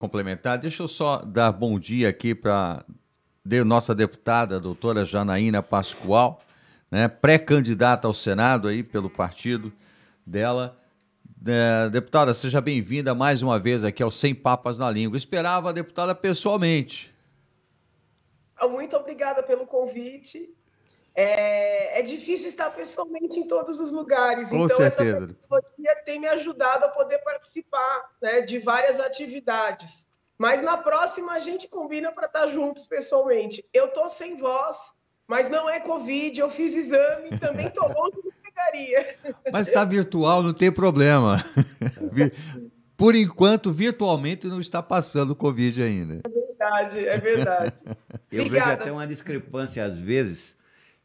complementar. Deixa eu só dar bom dia aqui para nossa deputada, a doutora Janaína Pascoal, né, pré-candidata ao Senado aí pelo partido dela. Deputada, seja bem-vinda mais uma vez aqui ao Sem Papas na Língua. Esperava a deputada pessoalmente. Muito obrigada pelo convite. É difícil estar pessoalmente em todos os lugares, Com então essa certeza. tecnologia tem me ajudado a poder participar, né, de várias atividades. Mas na próxima a gente combina para estar juntos pessoalmente. Eu estou sem voz, mas não é Covid, eu fiz exame, também estou longe de pegaria. Mas está virtual, não tem problema. Por enquanto, virtualmente não está passando o Covid ainda. É verdade. Eu vejo Obrigada. até uma discrepância às vezes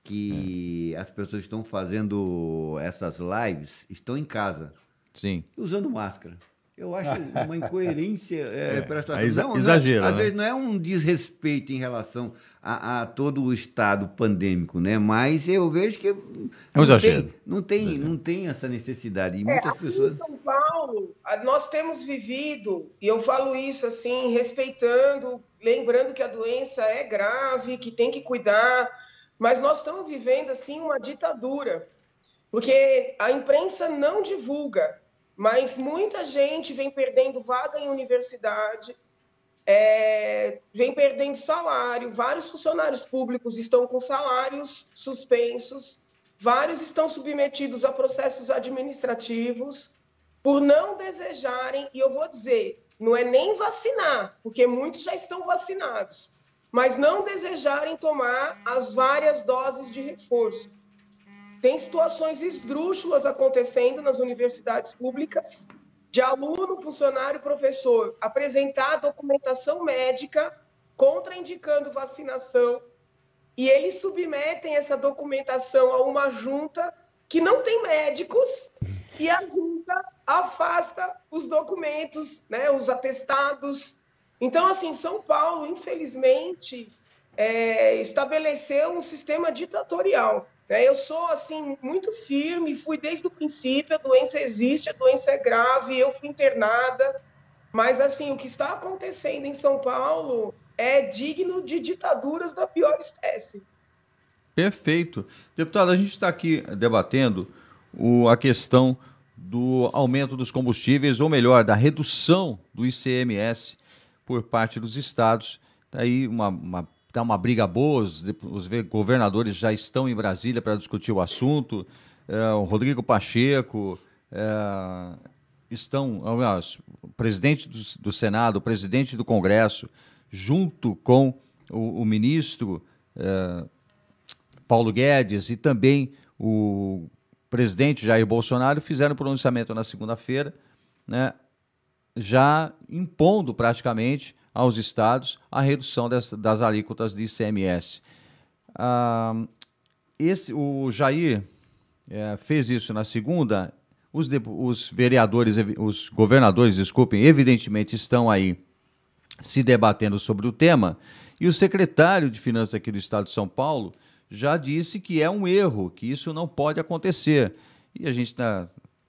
que as pessoas estão fazendo essas lives, estão em casa, Sim. usando máscara. Eu acho uma incoerência para a situação. Exagero, às né? vezes não é um desrespeito em relação a todo o estado pandêmico, né? Mas eu vejo que É um exagero. não tem essa necessidade. E muitas pessoas. Em São Paulo, nós temos vivido, e eu falo isso assim, respeitando, lembrando que a doença é grave, que tem que cuidar, mas nós estamos vivendo assim uma ditadura, porque a imprensa não divulga, mas muita gente vem perdendo vaga em universidade, vem perdendo salário, vários funcionários públicos estão com salários suspensos, vários estão submetidos a processos administrativos por não desejarem, e eu vou dizer, não é nem vacinar, porque muitos já estão vacinados, mas não desejarem tomar as várias doses de reforço. Tem situações esdrúxulas acontecendo nas universidades públicas, de aluno, funcionário, professor apresentar documentação médica contraindicando vacinação, e eles submetem essa documentação a uma junta que não tem médicos, e a junta afasta os documentos, né, os atestados. Então, assim, São Paulo, infelizmente, estabeleceu um sistema ditatorial. Eu sou assim muito firme, fui desde o princípio, a doença existe, a doença é grave, eu fui internada, mas assim, o que está acontecendo em São Paulo é digno de ditaduras da pior espécie. Perfeito. Deputado, a gente está aqui debatendo a questão do aumento dos combustíveis, ou melhor, da redução do ICMS por parte dos estados. Está aí tá uma briga boa, os governadores já estão em Brasília para discutir o assunto. O Rodrigo Pacheco, o presidente do Senado, o presidente do Congresso, junto com o ministro Paulo Guedes e também o presidente Jair Bolsonaro fizeram pronunciamento na segunda-feira, né, já impondo praticamente aos estados a redução das alíquotas de ICMS. O Jair fez isso na segunda. Os vereadores, os governadores, desculpem, evidentemente estão aí se debatendo sobre o tema, e o secretário de Finanças aqui do estado de São Paulo já disse que é um erro, que isso não pode acontecer. E a gente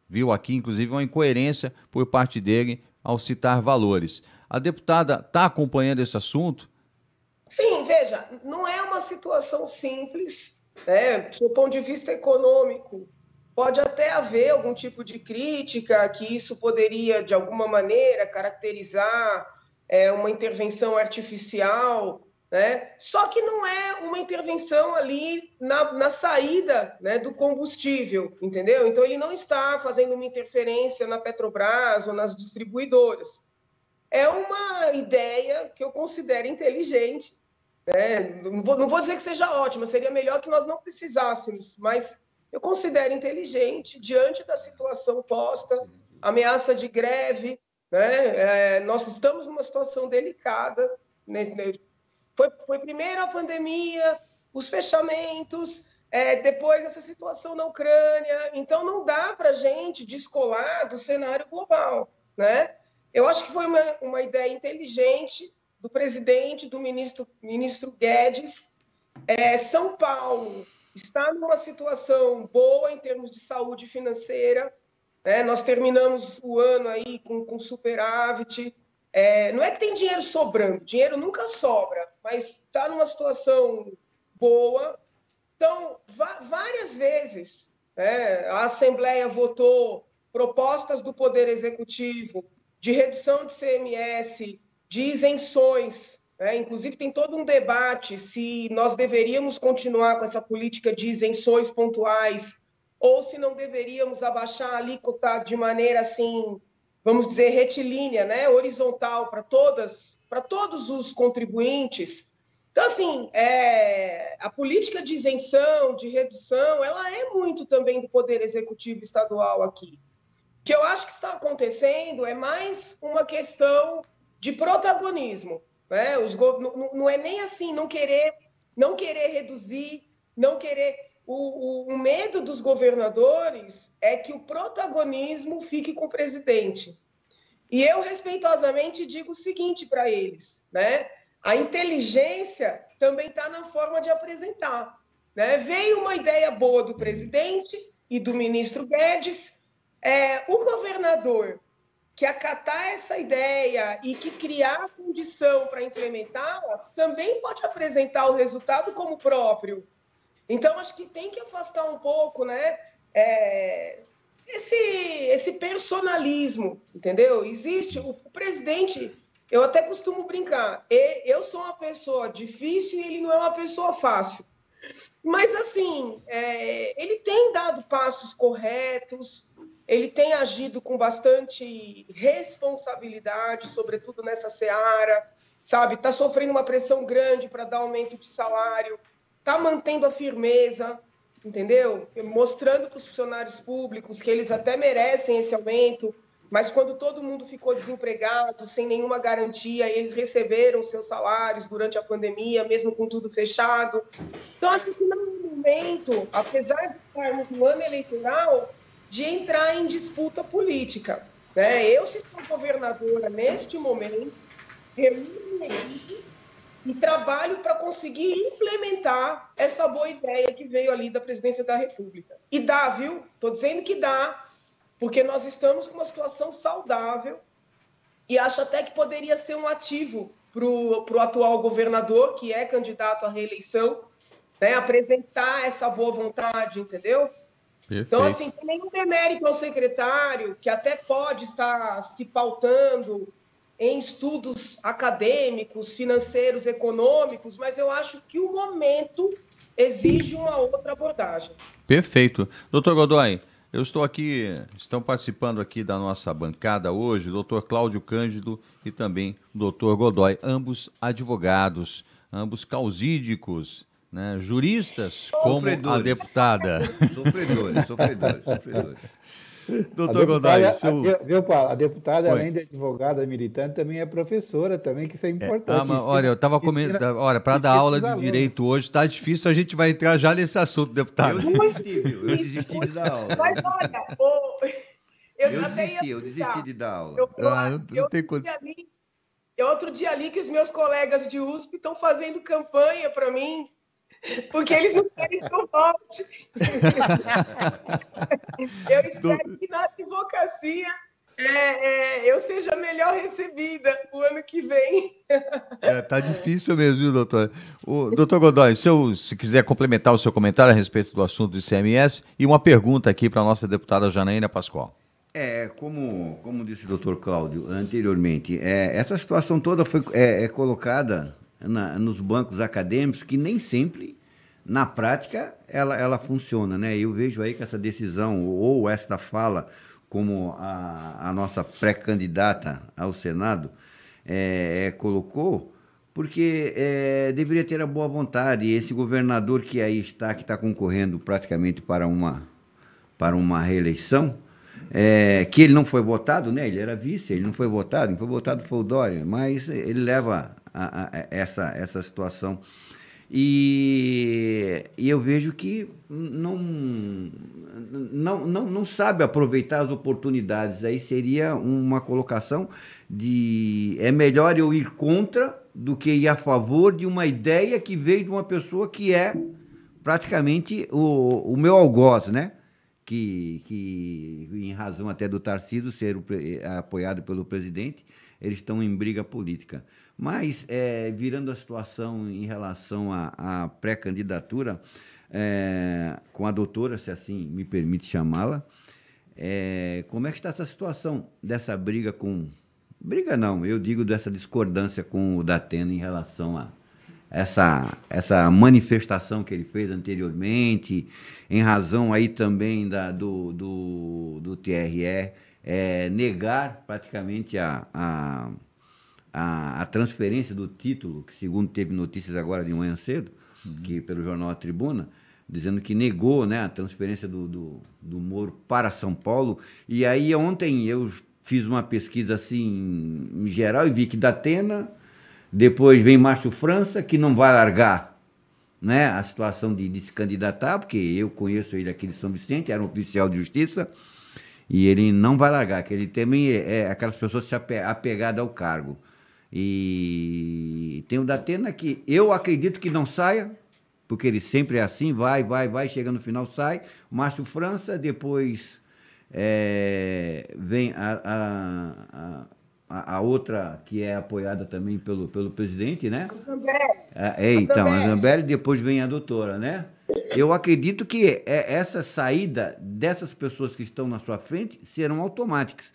viu aqui, inclusive, uma incoerência por parte dele ao citar valores. A deputada está acompanhando esse assunto? Sim, veja, não é uma situação simples, né? Do ponto de vista econômico. Pode até haver algum tipo de crítica que isso poderia, de alguma maneira, caracterizar uma intervenção artificial, né? Só que não é uma intervenção ali na saída, né, do combustível, entendeu? Então, ele não está fazendo uma interferência na Petrobras ou nas distribuidoras. É uma ideia que eu considero inteligente, né? Não vou dizer que seja ótima, seria melhor que nós não precisássemos, mas eu considero inteligente diante da situação posta, ameaça de greve, né? Nós estamos numa situação delicada. Foi primeiro a pandemia, os fechamentos, depois essa situação na Ucrânia. Então, não dá para a gente descolar do cenário global, né? Eu acho que foi uma ideia inteligente do presidente, do ministro Guedes. São Paulo está numa situação boa em termos de saúde financeira, né? Nós terminamos o ano aí com superávit, Não é que tem dinheiro sobrando, dinheiro nunca sobra, mas está numa situação boa. Então, várias vezes, né, a Assembleia votou propostas do Poder Executivo de redução de CMS, de isenções, né? Inclusive tem todo um debate se nós deveríamos continuar com essa política de isenções pontuais ou se não deveríamos abaixar a alíquota de maneira assim, vamos dizer, retilínea, né, horizontal para todos os contribuintes. Então, assim, a política de isenção, de redução, ela é muito também do Poder Executivo estadual aqui. O que eu acho que está acontecendo é mais uma questão de protagonismo, né? Não é nem assim, não querer reduzir, não querer. O medo dos governadores é que o protagonismo fique com o presidente. E eu, respeitosamente, digo o seguinte para eles, né? A inteligência também está na forma de apresentar, né? Veio uma ideia boa do presidente e do ministro Guedes, o governador que acatar essa ideia e que criar condição para implementá-la, também pode apresentar o resultado como próprio. Então, acho que tem que afastar um pouco, né, esse personalismo, entendeu? Existe o presidente, eu até costumo brincar, eu sou uma pessoa difícil e ele não é uma pessoa fácil. Mas, assim, ele tem dado passos corretos, ele tem agido com bastante responsabilidade, sobretudo nessa seara, sabe? Está sofrendo uma pressão grande para dar aumento de salário, está mantendo a firmeza, entendeu? Mostrando para os funcionários públicos que eles até merecem esse aumento, mas quando todo mundo ficou desempregado, sem nenhuma garantia, eles receberam seus salários durante a pandemia, mesmo com tudo fechado. Então, acho que não é um momento, apesar de estarmos no ano eleitoral, de entrar em disputa política, né? Eu, se sou governadora neste momento, reúno e trabalho para conseguir implementar essa boa ideia que veio ali da presidência da República. E dá, viu? Estou dizendo que dá, porque nós estamos com uma situação saudável e acho até que poderia ser um ativo para o atual governador, que é candidato à reeleição, né? Apresentar essa boa vontade, entendeu? Perfeito. Então, assim, sem nenhum demérito ao secretário, que até pode estar se pautando em estudos acadêmicos, financeiros, econômicos, mas eu acho que o momento exige uma outra abordagem. Perfeito. Doutor Godoy, estão participando aqui da nossa bancada hoje o doutor Cláudio Cândido e também o doutor Godoy, ambos advogados, ambos causídicos, né, juristas, como a deputada. Sofredores. Doutor Godoy, viu, Paulo? A deputada, além de advogada militante, também é professora, também, que isso é importante. Olha, eu estava comentando, olha, para dar aula de direito hoje está difícil, a gente vai entrar já nesse assunto, deputado. Eu desisti de dar aula. Mas olha, eu desisti de dar aula. Outro dia ali que os meus colegas de USP estão fazendo campanha para mim, porque eles não querem que eu volte. Eu espero que na advocacia eu seja melhor recebida o ano que vem. Tá difícil mesmo, viu, doutor? Doutor Godoy, se quiser complementar o seu comentário a respeito do assunto do ICMS, e uma pergunta aqui para a nossa deputada Janaína Pascoal. Como disse o doutor Cláudio anteriormente, essa situação toda foi colocada nos bancos acadêmicos, que nem sempre, na prática, ela funciona, né? Eu vejo aí que essa decisão, ou esta fala, como a nossa pré-candidata ao Senado colocou, porque deveria ter a boa vontade. E esse governador que aí está, que está concorrendo praticamente para uma reeleição, que ele não foi votado, né? Ele era vice, ele não foi votado, foi o Dória, mas ele leva essa situação. E eu vejo que não sabe aproveitar as oportunidades. Aí seria uma colocação de é melhor eu ir contra do que ir a favor de uma ideia que veio de uma pessoa que é praticamente o meu algoz, né? Que em razão até do Tarcísio ser apoiado pelo presidente, eles estão em briga política. Mas, virando a situação em relação à pré-candidatura, com a doutora, se assim me permite chamá-la, como é que está essa situação dessa briga com... Briga não, eu digo dessa discordância com o Datena em relação a essa manifestação que ele fez anteriormente, em razão aí também do TRE negar praticamente a transferência do título, que segundo teve notícias agora de manhã cedo, que pelo jornal A Tribuna, dizendo que negou, né, a transferência do Moro para São Paulo. E aí ontem eu fiz uma pesquisa assim em geral e vi que Datena, depois vem Márcio França, que não vai largar, né, a situação de se candidatar, porque eu conheço ele aqui de São Vicente, era um oficial de justiça, e ele não vai largar, que ele também aquelas pessoas apegadas ao cargo. E tem o Datena que eu acredito que não saia, porque ele sempre é assim, vai, chega no final, sai. O Márcio França, depois vem a outra que é apoiada também pelo presidente, né? A Zambelli, depois vem a doutora, né? Eu acredito que essa saída dessas pessoas que estão na sua frente serão automáticas.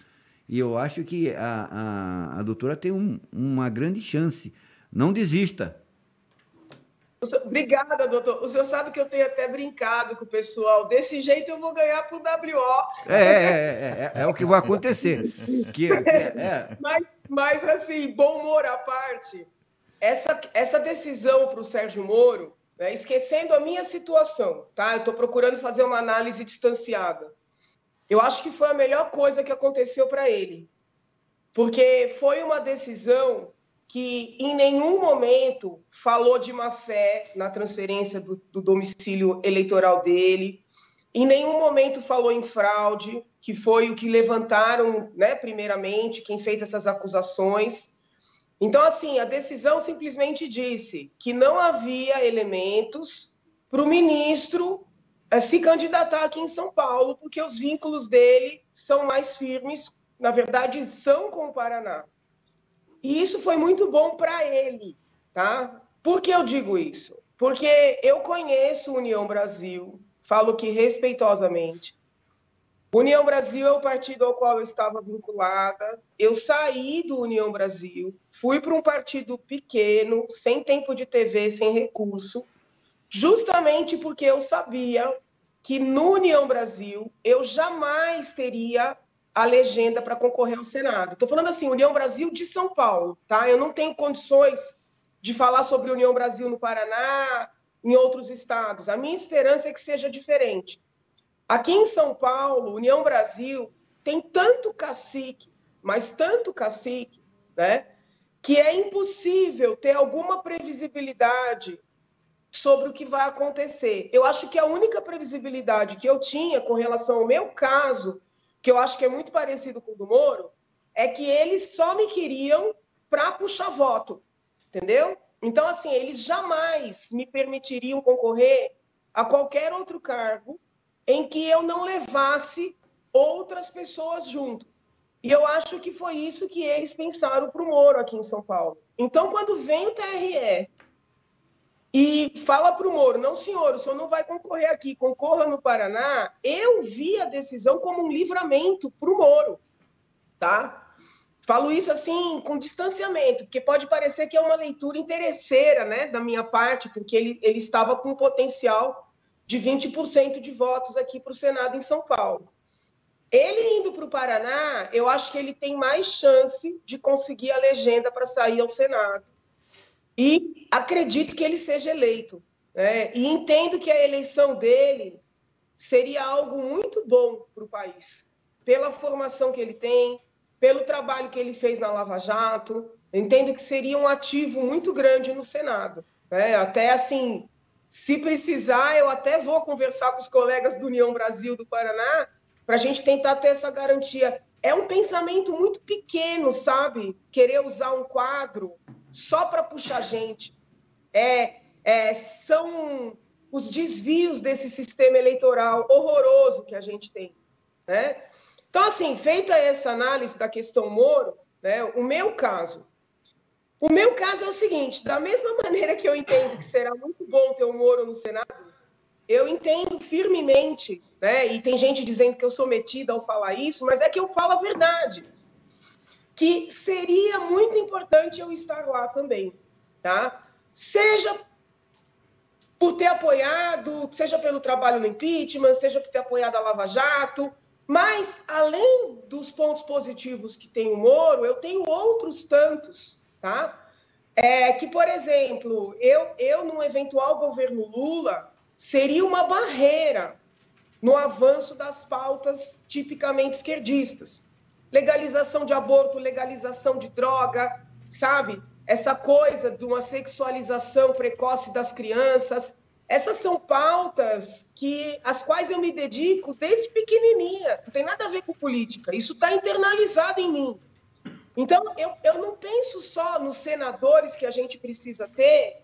E eu acho que a doutora tem uma grande chance. Não desista. Obrigada, doutor. O senhor sabe que eu tenho até brincado com o pessoal. Desse jeito eu vou ganhar para o WO. É o que vai acontecer. Mas, assim, bom humor à parte, essa decisão para o Sérgio Moro, né, esquecendo a minha situação, tá? Eu estou procurando fazer uma análise distanciada. Eu acho que foi a melhor coisa que aconteceu para ele. Porque foi uma decisão que em nenhum momento falou de má fé na transferência do domicílio eleitoral dele, em nenhum momento falou em fraude, que foi o que levantaram, né, primeiramente, quem fez essas acusações. Então, assim, a decisão simplesmente disse que não havia elementos para o ministro se candidatar aqui em São Paulo, porque os vínculos dele são mais firmes, na verdade, são com o Paraná. E isso foi muito bom para ele, tá? Por que eu digo isso? Porque eu conheço o União Brasil, falo que respeitosamente. União Brasil é o partido ao qual eu estava vinculada. Eu saí do União Brasil, fui para um partido pequeno, sem tempo de TV, sem recurso, justamente porque eu sabia que no União Brasil eu jamais teria a legenda para concorrer ao Senado. Estou falando assim, União Brasil de São Paulo, tá? Eu não tenho condições de falar sobre União Brasil no Paraná, em outros estados. A minha esperança é que seja diferente. Aqui em São Paulo, União Brasil tem tanto cacique, mas tanto cacique, né, que é impossível ter alguma previsibilidade sobre o que vai acontecer. Eu acho que a única previsibilidade que eu tinha com relação ao meu caso, que eu acho que é muito parecido com o do Moro, é que eles só me queriam para puxar voto, entendeu? Então, assim, eles jamais me permitiriam concorrer a qualquer outro cargo em que eu não levasse outras pessoas junto. E eu acho que foi isso que eles pensaram para o Moro aqui em São Paulo. Então, quando vem o TRE e fala para o Moro, não, senhor, o senhor não vai concorrer aqui, concorra no Paraná, eu vi a decisão como um livramento para o Moro, tá? Falo isso assim, com distanciamento, porque pode parecer que é uma leitura interesseira, né, da minha parte, porque ele estava com um potencial de 20% de votos aqui para o Senado em São Paulo. Ele indo para o Paraná, eu acho que ele tem mais chance de conseguir a legenda para sair ao Senado. E acredito que ele seja eleito, né? E entendo que a eleição dele seria algo muito bom para o país, pela formação que ele tem, pelo trabalho que ele fez na Lava Jato. Entendo que seria um ativo muito grande no Senado, né? Até assim, se precisar, eu até vou conversar com os colegas do União Brasil do Paraná para a gente tentar ter essa garantia. É um pensamento muito pequeno, sabe? Querer usar um quadro só para puxar gente. São os desvios desse sistema eleitoral horroroso que a gente tem, né? Então, assim, feita essa análise da questão Moro, né? O meu caso é o seguinte: da mesma maneira que eu entendo que será muito bom ter o Moro no Senado, eu entendo firmemente, né? E tem gente dizendo que eu sou metida ao falar isso, mas é que eu falo a verdade, que seria muito importante eu estar lá também, tá? Seja por ter apoiado, seja pelo trabalho no impeachment, seja por ter apoiado a Lava Jato, mas, além dos pontos positivos que tem o Moro, eu tenho outros tantos, tá? Que, por exemplo, eu num eventual governo Lula, seria uma barreira no avanço das pautas tipicamente esquerdistas. Legalização de aborto, legalização de droga, sabe? Essa coisa de uma sexualização precoce das crianças. Essas são pautas às quais eu me dedico desde pequenininha. Não tem nada a ver com política. Isso está internalizado em mim. Então, eu não penso só nos senadores que a gente precisa ter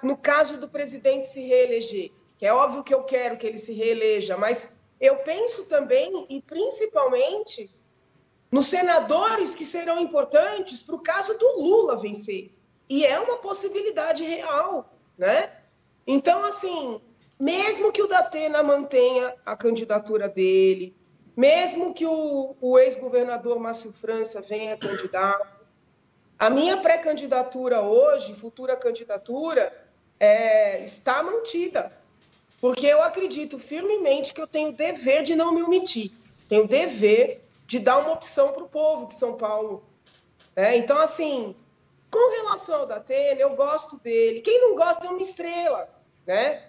no caso do presidente se reeleger, que é óbvio que eu quero que ele se reeleja, mas eu penso também, e principalmente, nos senadores que serão importantes para o caso do Lula vencer. E é uma possibilidade real, né? Então, assim, mesmo que o Datena mantenha a candidatura dele, mesmo que o ex-governador Márcio França venha candidato, a minha pré-candidatura hoje, futura candidatura, está mantida. Porque eu acredito firmemente que eu tenho o dever de não me omitir. Tenho o dever de dar uma opção para o povo de São Paulo. Então, assim, com relação ao Datena, eu gosto dele. Quem não gosta é uma estrela, né?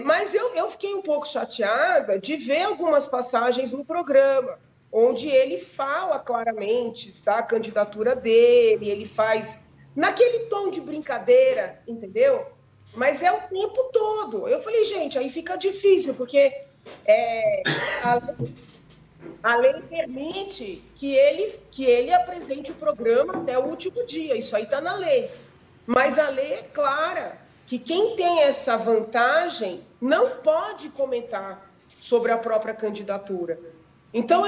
Mas eu fiquei um pouco chateada de ver algumas passagens no programa, onde ele fala claramente da candidatura dele, ele faz naquele tom de brincadeira, entendeu? Mas é o tempo todo. Eu falei, gente, aí fica difícil, porque a lei permite que ele apresente o programa até o último dia, isso aí está na lei. Mas a lei é clara que quem tem essa vantagem não pode comentar sobre a própria candidatura. Então,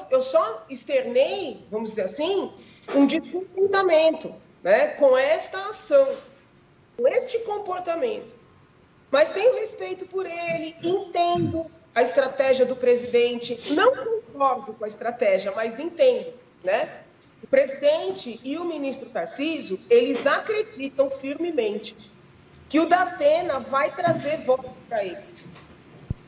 eu só externei, vamos dizer assim, um descontentamento, né, com esta ação, com este comportamento. Mas tenho respeito por ele, entendo a estratégia do presidente, não concordo com a estratégia, mas entendo, né? O presidente e o ministro Tarcísio, eles acreditam firmemente que o Datena vai trazer votos para eles.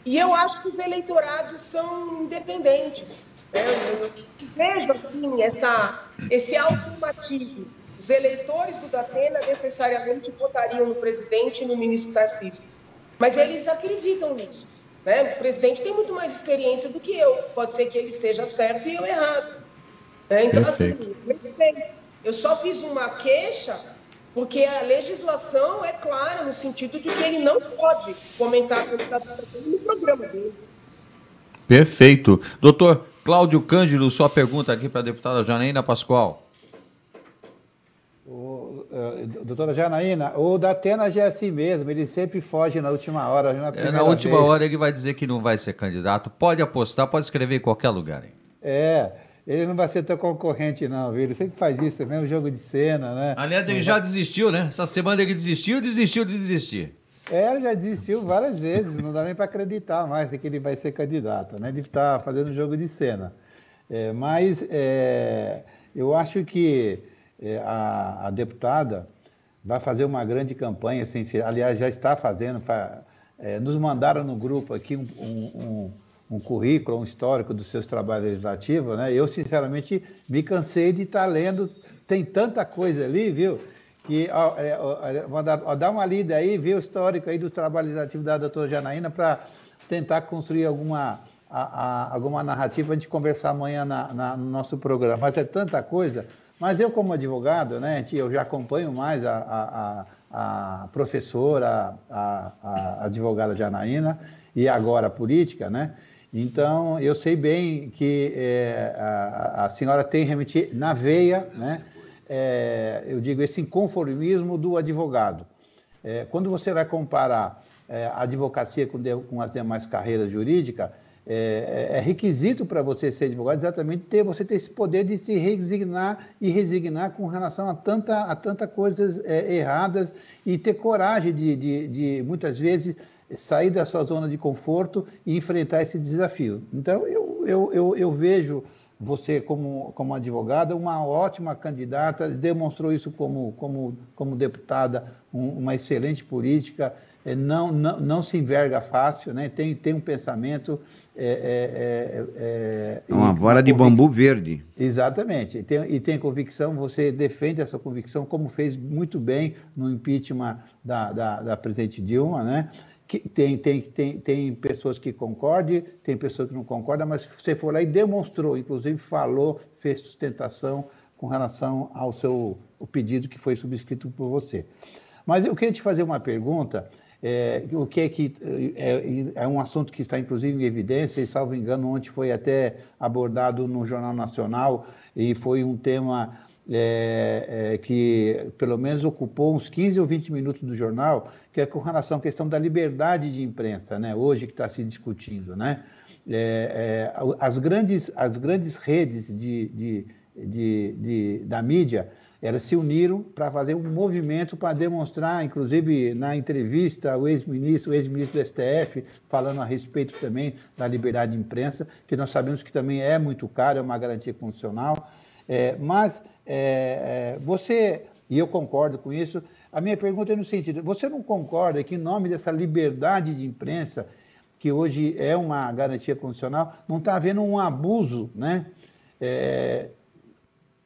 E eu acho que os eleitorados são independentes. Né? Eu vejo assim, esse automatismo. Os eleitores do Datena necessariamente votariam no presidente e no ministro Tarcísio. Mas eles acreditam nisso. Né? O presidente tem muito mais experiência do que eu. Pode ser que ele esteja certo e eu errado. Então, Perfeito. assim, eu só fiz uma queixa porque a legislação é clara no sentido de que ele não pode comentar a candidatura no programa dele. Perfeito. Doutor Cláudio Cândido, sua pergunta aqui para a deputada Janaína Pascoal. Doutora Janaína, o Datena já é assim mesmo, ele sempre foge na última hora. Na última hora ele vai dizer que não vai ser candidato. Pode apostar, pode escrever em qualquer lugar. Hein? Ele não vai ser teu concorrente, não, viu? Ele sempre faz isso, mesmo jogo de cena, né? Aliás, ele já desistiu, né? Essa semana ele desistiu de desistir. Ele já desistiu várias vezes, não dá nem para acreditar mais que ele vai ser candidato, né? Ele está fazendo jogo de cena. Mas eu acho que a deputada vai fazer uma grande campanha, aliás, já está fazendo. Nos mandaram no grupo aqui um currículo, um histórico dos seus trabalhos legislativos, né? Eu, sinceramente, me cansei de estar lendo, tem tanta coisa ali, viu? Que, dá uma lida aí, vê o histórico aí do trabalho legislativo da doutora Janaína para tentar construir alguma narrativa para a gente conversar amanhã no nosso programa. Mas é tanta coisa. Mas eu, como advogado, né, eu já acompanho mais a professora, a advogada Janaína, e agora a política, né? Então, eu sei bem que a senhora tem realmente na veia, né, eu digo, esse inconformismo do advogado. Quando você vai comparar a advocacia com as demais carreiras jurídicas, é requisito para você ser advogado exatamente você ter esse poder de se resignar e resignar com relação a tanta coisas erradas e ter coragem de muitas vezes, sair da sua zona de conforto e enfrentar esse desafio. Então, eu vejo você, como advogada, uma ótima candidata, demonstrou isso como deputada, uma excelente política, não se enverga fácil, né? Tem um pensamento... uma vara de bambu verde. Exatamente, e tem convicção, você defende essa convicção, como fez muito bem no impeachment da presidente Dilma, né? Que tem pessoas que concordam, tem pessoas que não concordam, mas você foi lá e demonstrou, inclusive falou, fez sustentação com relação ao o pedido que foi subscrito por você. Mas eu queria te fazer uma pergunta, o que é um assunto que está inclusive em evidência, e salvo engano, ontem foi até abordado no Jornal Nacional, e foi um tema que pelo menos ocupou uns 15 ou 20 minutos do jornal, que é com relação à questão da liberdade de imprensa, né? Hoje que está se discutindo, né? As grandes redes da mídia, elas se uniram para fazer um movimento para demonstrar, inclusive na entrevista, o ex-ministro do STF, falando a respeito também da liberdade de imprensa, que nós sabemos que também é muito caro, é uma garantia constitucional. Mas você, e eu concordo com isso, a minha pergunta é no sentido, você não concorda que em nome dessa liberdade de imprensa, que hoje é uma garantia constitucional, não está havendo um abuso, né?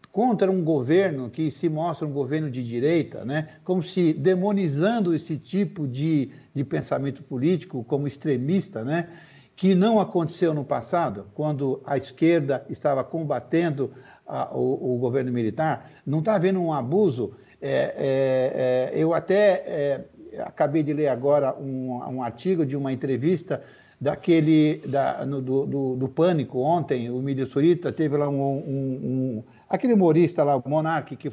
Contra um governo que se mostra um governo de direita, né? Como se demonizando esse tipo de pensamento político como extremista, né? Que não aconteceu no passado, quando a esquerda estava combatendo o governo militar. Não está havendo um abuso? Eu até acabei de ler agora um artigo de uma entrevista do Pânico ontem, o Emílio Surita teve lá aquele humorista lá, o Monark, que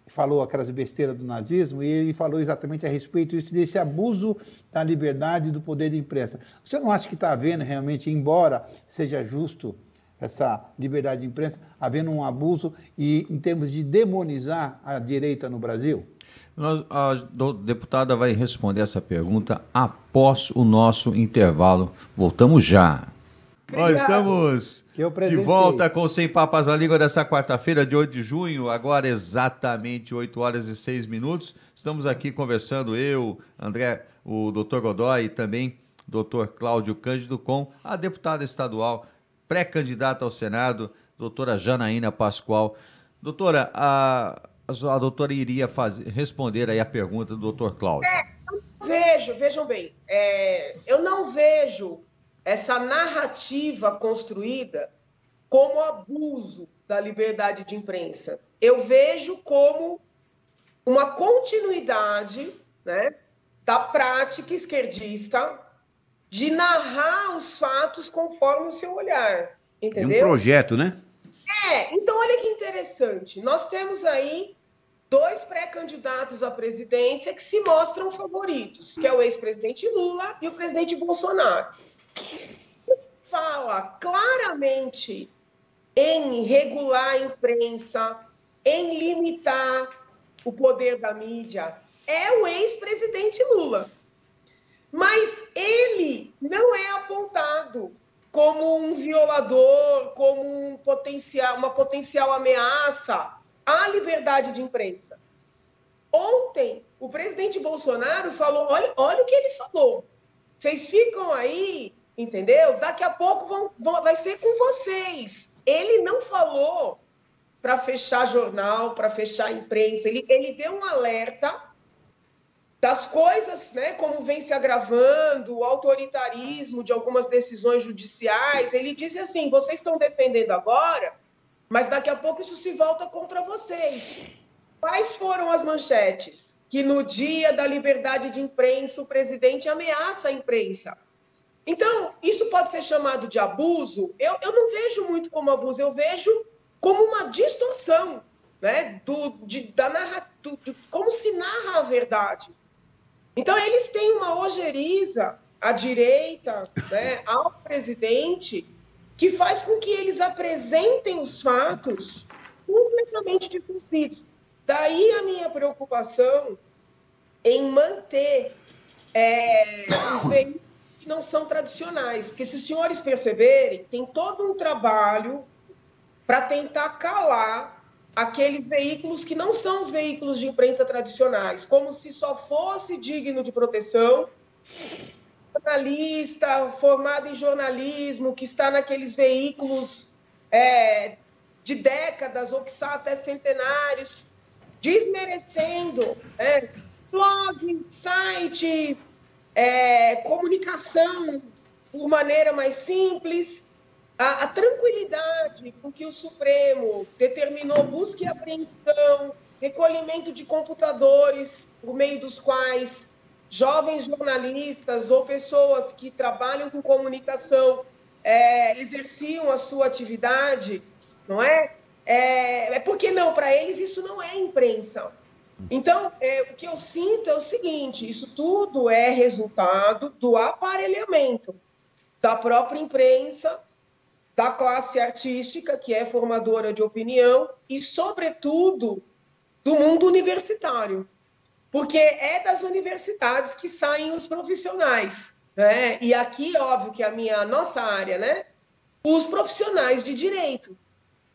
falou aquelas besteiras do nazismo, e ele falou exatamente a respeito desse abuso da liberdade do poder de imprensa. Você não acha que está havendo realmente, embora seja justo essa liberdade de imprensa, havendo um abuso e em termos de demonizar a direita no Brasil? A deputada vai responder essa pergunta após o nosso intervalo. Voltamos já. Nós estamos de volta com Sem Papas na Língua dessa quarta-feira, de 8 de junho, agora exatamente 8 horas e 6 minutos. Estamos aqui conversando, eu, André, o doutor Godoy e também o doutor Cláudio Cândido, com a deputada estadual, pré-candidata ao Senado, doutora Janaína Pascoal. Doutora, a doutora iria responder aí a pergunta do doutor Cláudio. Vejam bem, eu não vejo essa narrativa construída como abuso da liberdade de imprensa. Eu vejo como uma continuidade, né, da prática esquerdista de narrar os fatos conforme o seu olhar, entendeu? É um projeto, né? Então olha que interessante. Nós temos aí 2 pré-candidatos à presidência que se mostram favoritos, que é o ex-presidente Lula e o presidente Bolsonaro. Fala claramente em regular a imprensa, em limitar o poder da mídia, é o ex-presidente Lula. Mas ele não é apontado como um violador, como uma potencial ameaça à liberdade de imprensa. Ontem, o presidente Bolsonaro falou, olha o que ele falou. Vocês ficam aí, entendeu? Daqui a pouco vai ser com vocês. Ele não falou para fechar jornal, para fechar a imprensa. Ele deu um alerta das coisas, né, como vem se agravando, o autoritarismo de algumas decisões judiciais. Ele disse assim, vocês estão defendendo agora, mas daqui a pouco isso se volta contra vocês. Quais foram as manchetes? Que no dia da liberdade de imprensa, o presidente ameaça a imprensa. Então, isso pode ser chamado de abuso? Eu não vejo muito como abuso, eu vejo como uma distorção, né, como se narra a verdade. Então, eles têm uma ojeriza à direita, né, ao presidente, que faz com que eles apresentem os fatos completamente distorcidos. Daí a minha preocupação em manter os veículos que não são tradicionais, porque se os senhores perceberem, tem todo um trabalho para tentar calar aqueles veículos que não são os veículos de imprensa tradicionais, como se só fosse digno de proteção jornalista formado em jornalismo, que está naqueles veículos de décadas, ou que são até centenários, desmerecendo blog, site, comunicação por maneira mais simples. A tranquilidade com que o Supremo determinou busca e apreensão, recolhimento de computadores, por meio dos quais jovens jornalistas ou pessoas que trabalham com comunicação exerciam a sua atividade, não é? Porque não, para eles isso não é imprensa. Então, o que eu sinto é o seguinte, isso tudo é resultado do aparelhamento da própria imprensa, da classe artística, que é formadora de opinião, e, sobretudo, do mundo universitário. Porque é das universidades que saem os profissionais, né? E aqui, óbvio que a nossa área, né? Os profissionais de direito.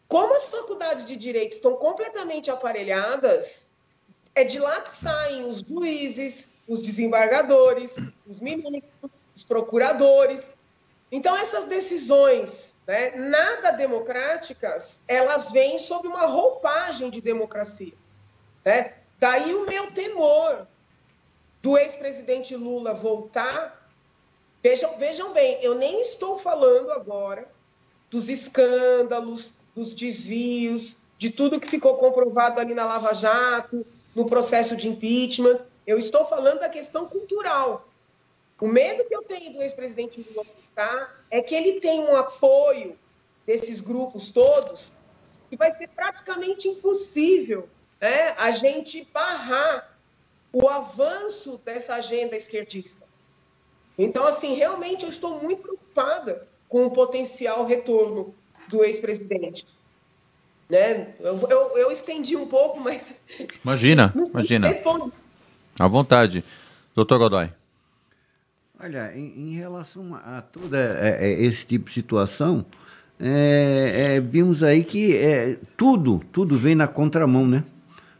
Como as faculdades de direito estão completamente aparelhadas, é de lá que saem os juízes, os desembargadores, os ministros, os procuradores. Então, essas decisões, né, nada democráticas, elas vêm sob uma roupagem de democracia, né? Daí o meu temor do ex-presidente Lula voltar. Vejam bem, eu nem estou falando agora dos escândalos, dos desvios, de tudo que ficou comprovado ali na Lava Jato, no processo de impeachment. Eu estou falando da questão cultural. O medo que eu tenho do ex-presidente Lula voltar é que ele tem um apoio desses grupos todos que vai ser praticamente impossível, né, a gente barrar o avanço dessa agenda esquerdista. Então, assim, realmente eu estou muito preocupada com o potencial retorno do ex-presidente. Né? Eu estendi um pouco, mas... Imagina. À vontade. Doutor Godoy. Olha, em relação a todo esse tipo de situação, vimos aí que tudo vem na contramão, né?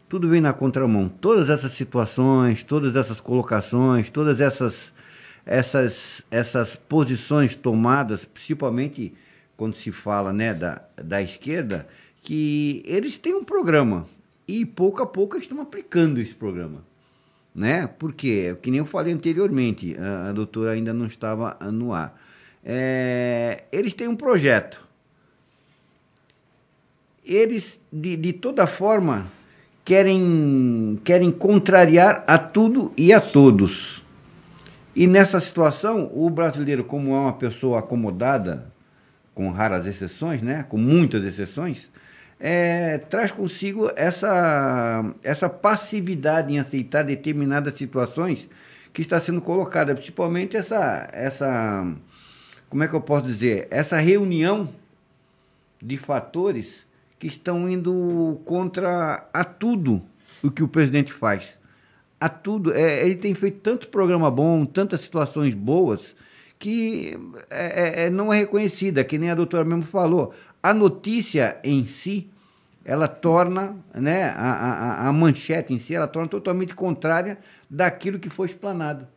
Tudo vem na contramão. Todas essas situações, todas essas colocações, todas essas posições tomadas, principalmente quando se fala, né, da esquerda, que eles têm um programa e pouco a pouco eles estão aplicando esse programa. Né? Porque, que nem eu falei anteriormente, a doutora ainda não estava no ar. Eles têm um projeto. Eles, de toda forma, querem contrariar a tudo e a todos. E nessa situação, o brasileiro, como é uma pessoa acomodada, com raras exceções, né? Com muitas exceções, traz consigo essa passividade em aceitar determinadas situações que está sendo colocada, principalmente como é que eu posso dizer, essa reunião de fatores que estão indo contra a tudo o que o presidente faz. A tudo. Ele tem feito tanto programa bom, tantas situações boas, que não é reconhecida, que nem a doutora mesmo falou. A notícia em si, ela torna, né, a manchete em si, ela torna totalmente contrária daquilo que foi explanado.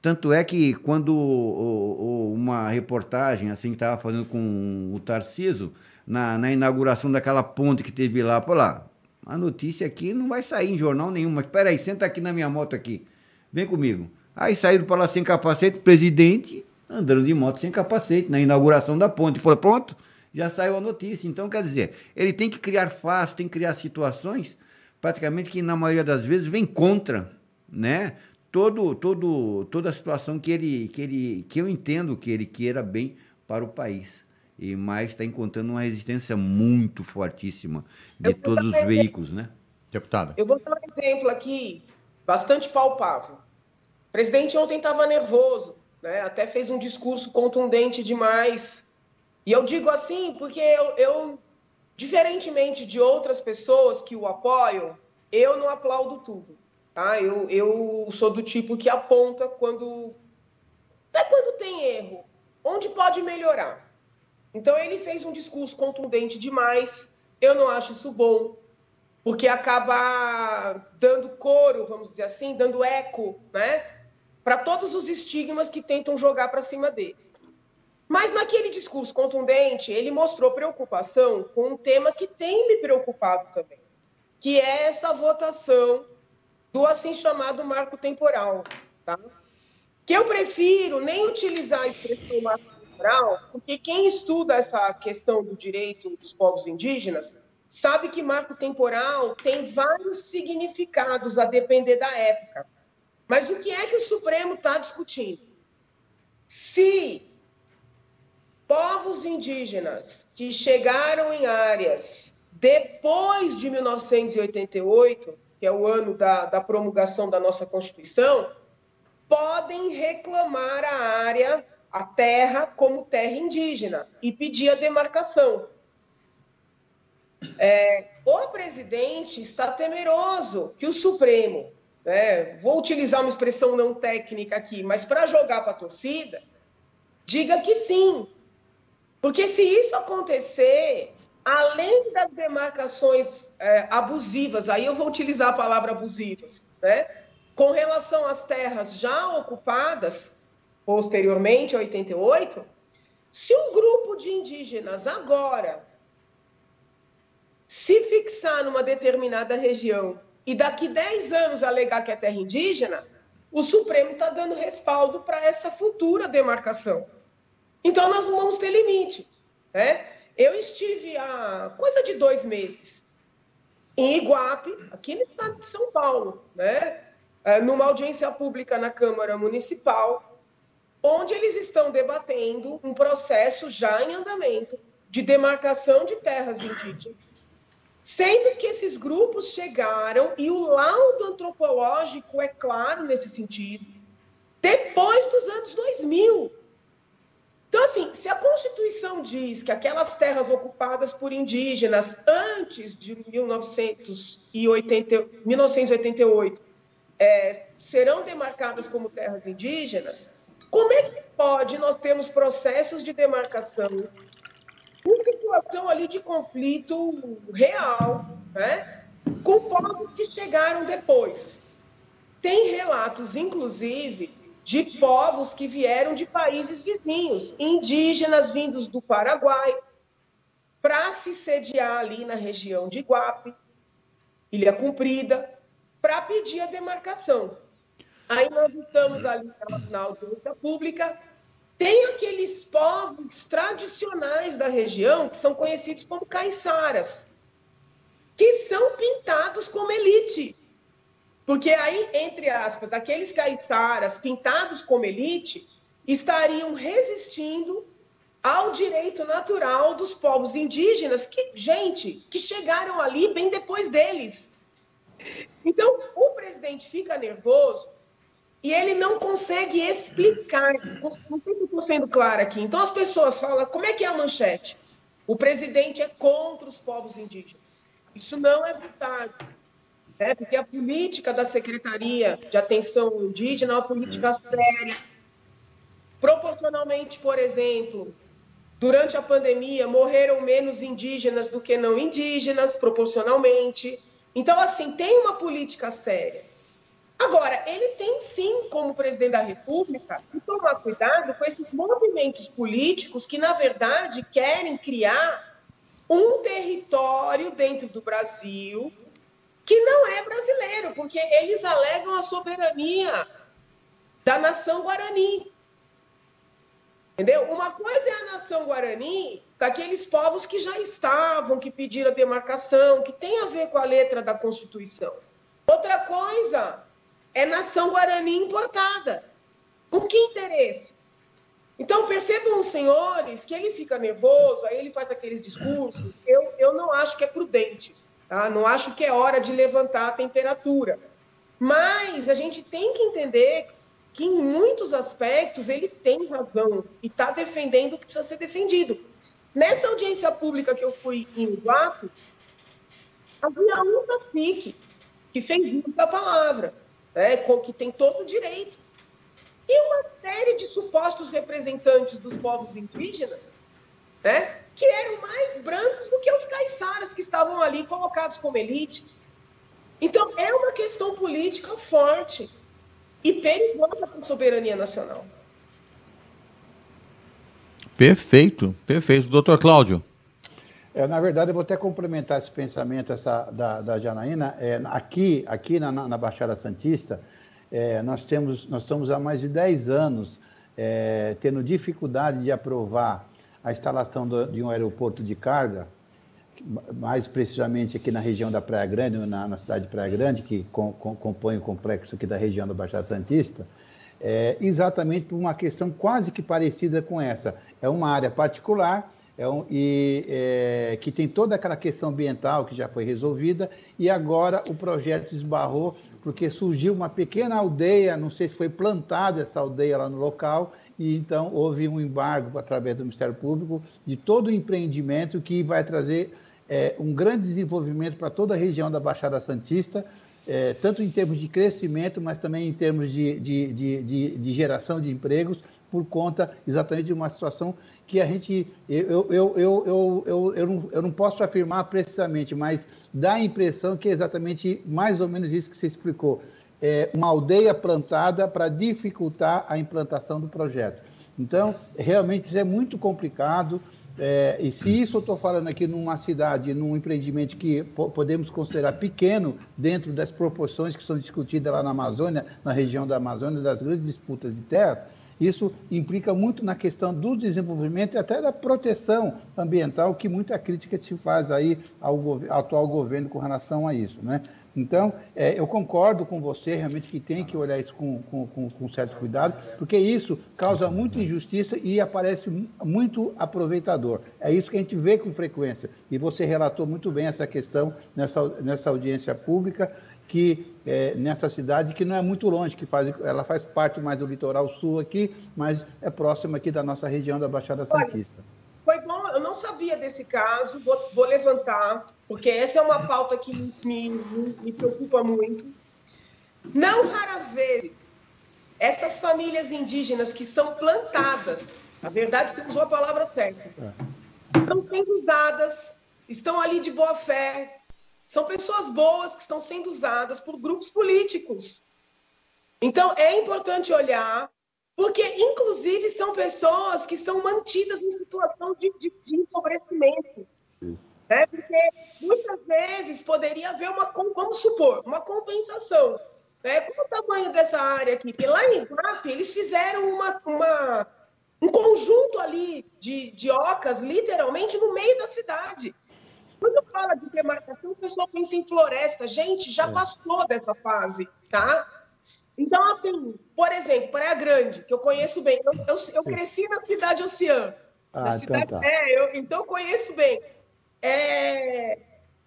Tanto é que quando uma reportagem assim que estava fazendo com o Tarcísio, na inauguração daquela ponte que teve lá, pô lá, a notícia aqui não vai sair em jornal nenhum, mas espera aí, senta aqui na minha moto aqui, vem comigo. Aí saíram para lá sem capacete, presidente andando de moto sem capacete, na inauguração da ponte. Falou, pronto, já saiu a notícia. Então, quer dizer, ele tem que criar fatos, tem que criar situações, praticamente que na maioria das vezes vem contra, né? Toda a situação que eu entendo que ele queira bem para o país. Mas está encontrando uma resistência muito fortíssima de todos os veículos, né? Deputada. Eu vou dar um exemplo aqui, bastante palpável. presidente ontem estava nervoso, né? Até fez um discurso contundente demais. E eu digo assim porque eu diferentemente de outras pessoas que o apoiam, eu não aplaudo tudo. Tá? Eu sou do tipo que aponta quando tem erro, onde pode melhorar. Então, ele fez um discurso contundente demais. Eu não acho isso bom, porque acaba dando coro, vamos dizer assim, dando eco, né, para todos os estigmas que tentam jogar para cima dele. Mas, naquele discurso contundente, ele mostrou preocupação com um tema que tem me preocupado também, que é essa votação do assim chamado marco temporal, tá? Que eu prefiro nem utilizar a expressão marco temporal, porque quem estuda essa questão do direito dos povos indígenas sabe que marco temporal tem vários significados a depender da época. Mas o que é que o Supremo está discutindo? Se povos indígenas que chegaram em áreas depois de 1988, que é o ano da promulgação da nossa Constituição, podem reclamar a área, a terra, como terra indígena e pedir a demarcação. O presidente está temeroso que o Supremo, né, vou utilizar uma expressão não técnica aqui, mas para jogar para a torcida, diga que sim. Porque se isso acontecer, além das demarcações abusivas, aí eu vou utilizar a palavra abusivas, né? Com relação às terras já ocupadas, posteriormente, a 88, se um grupo de indígenas agora se fixar numa determinada região e daqui 10 anos alegar que é terra indígena, o Supremo está dando respaldo para essa futura demarcação. Então, nós não vamos ter limite, né? Eu estive há coisa de 2 meses em Iguape, aqui no estado de São Paulo, né? Numa audiência pública na Câmara Municipal, onde eles estão debatendo um processo já em andamento de demarcação de terras indígenas, sendo que esses grupos chegaram, e o laudo antropológico é claro nesse sentido, depois dos anos 2000. Então, assim, se a Constituição diz que aquelas terras ocupadas por indígenas antes de 1988 serão demarcadas como terras indígenas, como é que pode nós termos processos de demarcação em situação ali de conflito real, né, com povos que chegaram depois? Tem relatos, inclusive, de povos que vieram de países vizinhos, indígenas vindos do Paraguai, para se sediar ali na região de Iguape, Ilha Comprida, para pedir a demarcação. Aí nós estamos ali na audiência pública, tem aqueles povos tradicionais da região, que são conhecidos como caiçaras, que são pintados como elite. Porque aí, entre aspas, aqueles caiçaras pintados como elite estariam resistindo ao direito natural dos povos indígenas, que chegaram ali bem depois deles. Então, o presidente fica nervoso e ele não consegue explicar. Não sei se estou sendo clara aqui. Então, as pessoas falam, como é que é a manchete? O presidente é contra os povos indígenas. Isso não é verdade. Porque a política da Secretaria de Atenção Indígena é uma política séria. Proporcionalmente, por exemplo, durante a pandemia, morreram menos indígenas do que não indígenas, proporcionalmente. Então, assim, tem uma política séria. Agora, ele tem, sim, como presidente da República, que tomar cuidado com esses movimentos políticos que, na verdade, querem criar um território dentro do Brasil que não é brasileiro, porque eles alegam a soberania da nação Guarani. Entendeu? Uma coisa é a nação Guarani, daqueles povos que já estavam, que pediram a demarcação, que tem a ver com a letra da Constituição. Outra coisa é nação Guarani importada. Com que interesse? Então, percebam os senhores que ele fica nervoso, aí ele faz aqueles discursos. Eu não acho que é prudente, tá? Não acho que é hora de levantar a temperatura. Mas a gente tem que entender que, em muitos aspectos, ele tem razão e está defendendo o que precisa ser defendido. Nessa audiência pública que eu fui em Iguape, havia um cacique que fez uso da palavra, né, que tem todo o direito. E uma série de supostos representantes dos povos indígenas, né, que eram mais brancos do que os caiçaras que estavam ali colocados como elite. Então, é uma questão política forte e perigosa para a soberania nacional. Perfeito, perfeito. Doutor Cláudio. Na verdade, eu vou até complementar esse pensamento da Janaína. Aqui na Baixada Santista, nós estamos há mais de 10 anos tendo dificuldade de aprovar a instalação de um aeroporto de carga, mais precisamente aqui na região da Praia Grande, na cidade de Praia Grande, que compõe o complexo aqui da região da Baixada Santista, exatamente por uma questão quase que parecida com essa. É uma área particular que tem toda aquela questão ambiental que já foi resolvida, e agora o projeto esbarrou porque surgiu uma pequena aldeia, não sei se foi plantada essa aldeia lá no local, e então houve um embargo através do Ministério Público de todo o empreendimento que vai trazer um grande desenvolvimento para toda a região da Baixada Santista, tanto em termos de crescimento, mas também em termos de geração de empregos, por conta exatamente de uma situação que a gente... Eu não posso afirmar precisamente, mas dá a impressão que é exatamente mais ou menos isso que você explicou. Uma aldeia plantada para dificultar a implantação do projeto. Então, realmente, isso é muito complicado. E se isso eu estou falando aqui numa cidade, num empreendimento que podemos considerar pequeno, dentro das proporções que são discutidas lá na Amazônia, na região da Amazônia, das grandes disputas de terra, isso implica muito na questão do desenvolvimento e até da proteção ambiental, que muita crítica se faz aí ao atual governo com relação a isso, né? Então, eu concordo com você, realmente, que tem que olhar isso com certo cuidado, porque isso causa muita injustiça e aparece muito aproveitador. É isso que a gente vê com frequência. E você relatou muito bem essa questão nessa audiência pública, que nessa cidade, que não é muito longe, ela faz parte mais do litoral sul aqui, mas é próxima aqui da nossa região da Baixada Santista. Foi bom, eu não sabia desse caso, vou levantar, porque essa é uma pauta que me preocupa muito. Não raras vezes, essas famílias indígenas que são plantadas, na verdade, você usou a palavra certa, estão sendo usadas, estão ali de boa fé, são pessoas boas que estão sendo usadas por grupos políticos. Então, é importante olhar, porque, inclusive, são pessoas que são mantidas em situação de empobrecimento. Né? Porque, muitas vezes, poderia haver vamos supor, uma compensação. Né? Qual o tamanho dessa área aqui? Porque lá em Iguape, eles fizeram um conjunto ali de ocas, literalmente, no meio da cidade. Quando fala de demarcação, o pessoal pensa em floresta. Gente, já passou dessa fase, tá? Então, assim, por exemplo, Praia Grande, que eu conheço bem. Eu cresci na cidade Oceã. Então eu conheço bem.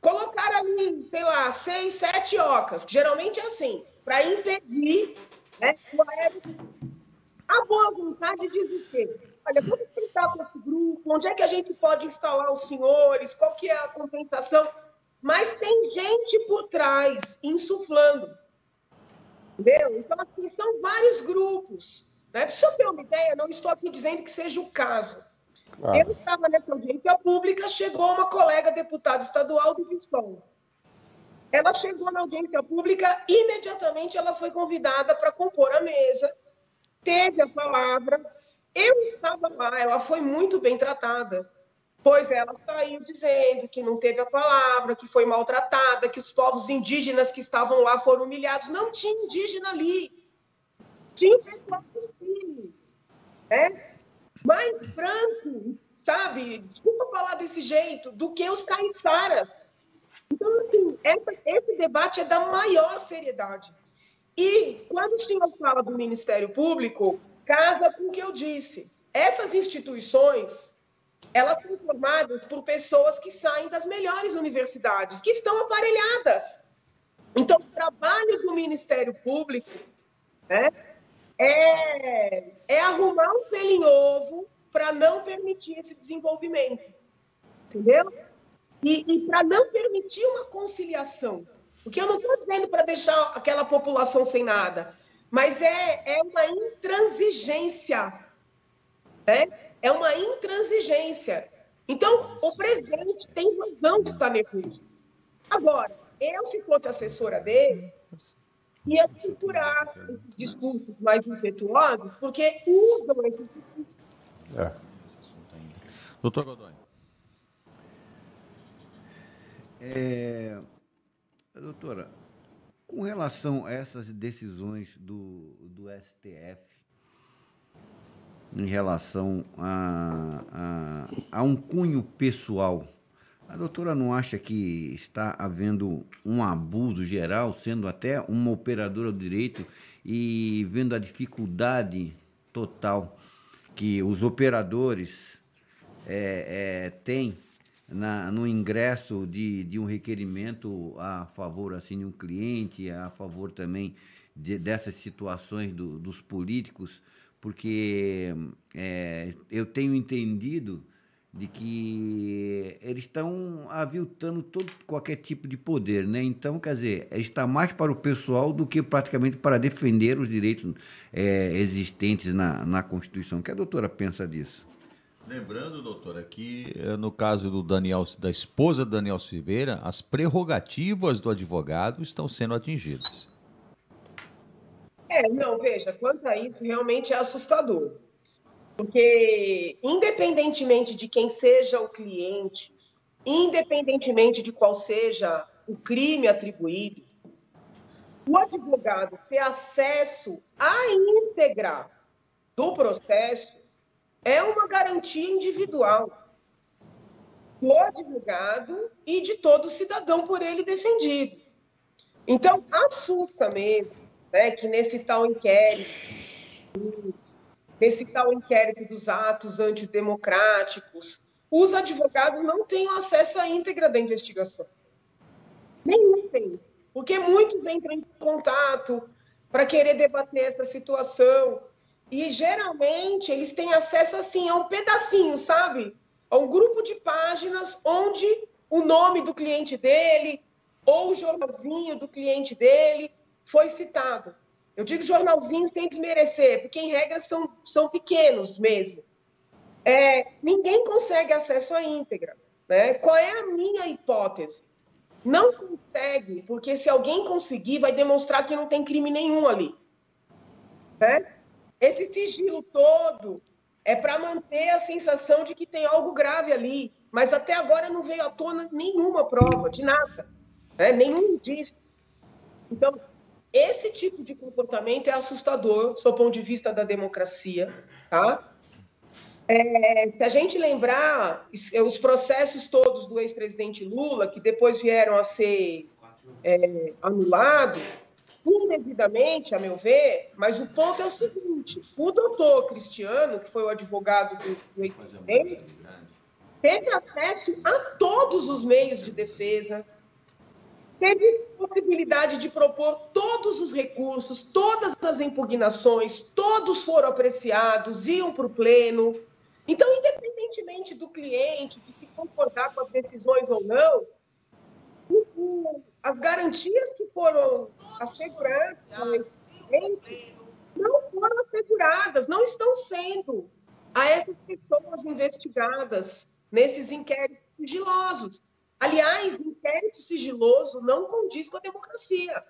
Colocaram ali, sei lá, 6, 7 ocas, que geralmente é assim, para impedir, né, a boa vontade de dizer, olha, vamos tentar com esse grupo, onde é que a gente pode instalar os senhores, qual que é a compensação, mas tem gente por trás, insuflando. Entendeu? Então, assim, são vários grupos. Né? Para você ter uma ideia, não estou aqui dizendo que seja o caso. Claro. Eu estava nessa audiência pública, chegou uma colega deputada estadual do PSOL. Ela chegou na audiência pública, imediatamente ela foi convidada para compor a mesa, teve a palavra, eu estava lá, ela foi muito bem tratada. Pois ela saiu dizendo que não teve a palavra, que foi maltratada, que os povos indígenas que estavam lá foram humilhados. Não tinha indígena ali. Tinha o pessoal do Chile, né? Mais branco, sabe? Desculpa falar desse jeito, do que os caiçaras. Então, assim, esse debate é da maior seriedade. E quando o senhor fala do Ministério Público, casa com o que eu disse. Essas instituições, elas são formadas por pessoas que saem das melhores universidades, que estão aparelhadas. Então, o trabalho do Ministério Público, né, é arrumar um pelo em ovo para não permitir esse desenvolvimento, entendeu? E para não permitir uma conciliação. Porque eu não estou dizendo para deixar aquela população sem nada, mas é uma intransigência. Né? É uma intransigência. Então, o presidente tem razão de estar nervoso. Agora, eu, se fosse assessora dele, ia procurar esses discursos mais impetuosos, porque usam esses discursos. Doutor Godoy. Doutora, com relação a essas decisões do STF, em relação a um cunho pessoal, a doutora não acha que está havendo um abuso geral, sendo até uma operadora do direito e vendo a dificuldade total que os operadores têm no ingresso de um requerimento a favor assim, de um cliente, a favor também dessas situações dos políticos, porque eu tenho entendido de que eles estão aviltando qualquer tipo de poder, né? Então, quer dizer, está mais para o pessoal do que praticamente para defender os direitos existentes na Constituição. O que a doutora pensa disso? Lembrando, doutora, que no caso da esposa do Daniel Silveira, as prerrogativas do advogado estão sendo atingidas. Não, veja, quanto a isso, realmente é assustador. Porque, independentemente de quem seja o cliente, independentemente de qual seja o crime atribuído, o advogado ter acesso à íntegra do processo é uma garantia individual do advogado e de todo cidadão por ele defendido. Então, assusta mesmo, né, que nesse tal inquérito dos atos antidemocráticos, os advogados não tenham acesso à íntegra da investigação. Nenhum tem, porque muitos entram em contato para querer debater essa situação, e geralmente eles têm acesso assim, a um pedacinho, sabe? A um grupo de páginas onde o nome do cliente dele ou o jornalzinho do cliente dele foi citado. Eu digo jornalzinho sem desmerecer, porque em regra são pequenos mesmo. Ninguém consegue acesso à íntegra. Né? Qual é a minha hipótese? Não consegue, porque se alguém conseguir, vai demonstrar que não tem crime nenhum ali. Né? Esse sigilo todo é para manter a sensação de que tem algo grave ali, mas até agora não veio à tona nenhuma prova de nada, né? Nenhum indício. Então, esse tipo de comportamento é assustador, sob o ponto de vista da democracia. Tá? Se a gente lembrar os processos todos do ex-presidente Lula, que depois vieram a ser anulados, indevidamente, a meu ver, mas o ponto é o seguinte: o doutor Cristiano, que foi o advogado do ex-presidente, teve acesso a todos os meios de defesa, teve possibilidade de propor todos os recursos, todas as impugnações, todos foram apreciados, iam para o pleno. Então, independentemente do cliente, de se concordar com as decisões ou não, as garantias que foram asseguradas não foram asseguradas, não estão sendo a essas pessoas investigadas nesses inquéritos sigilosos. Aliás, inquérito sigiloso não condiz com a democracia.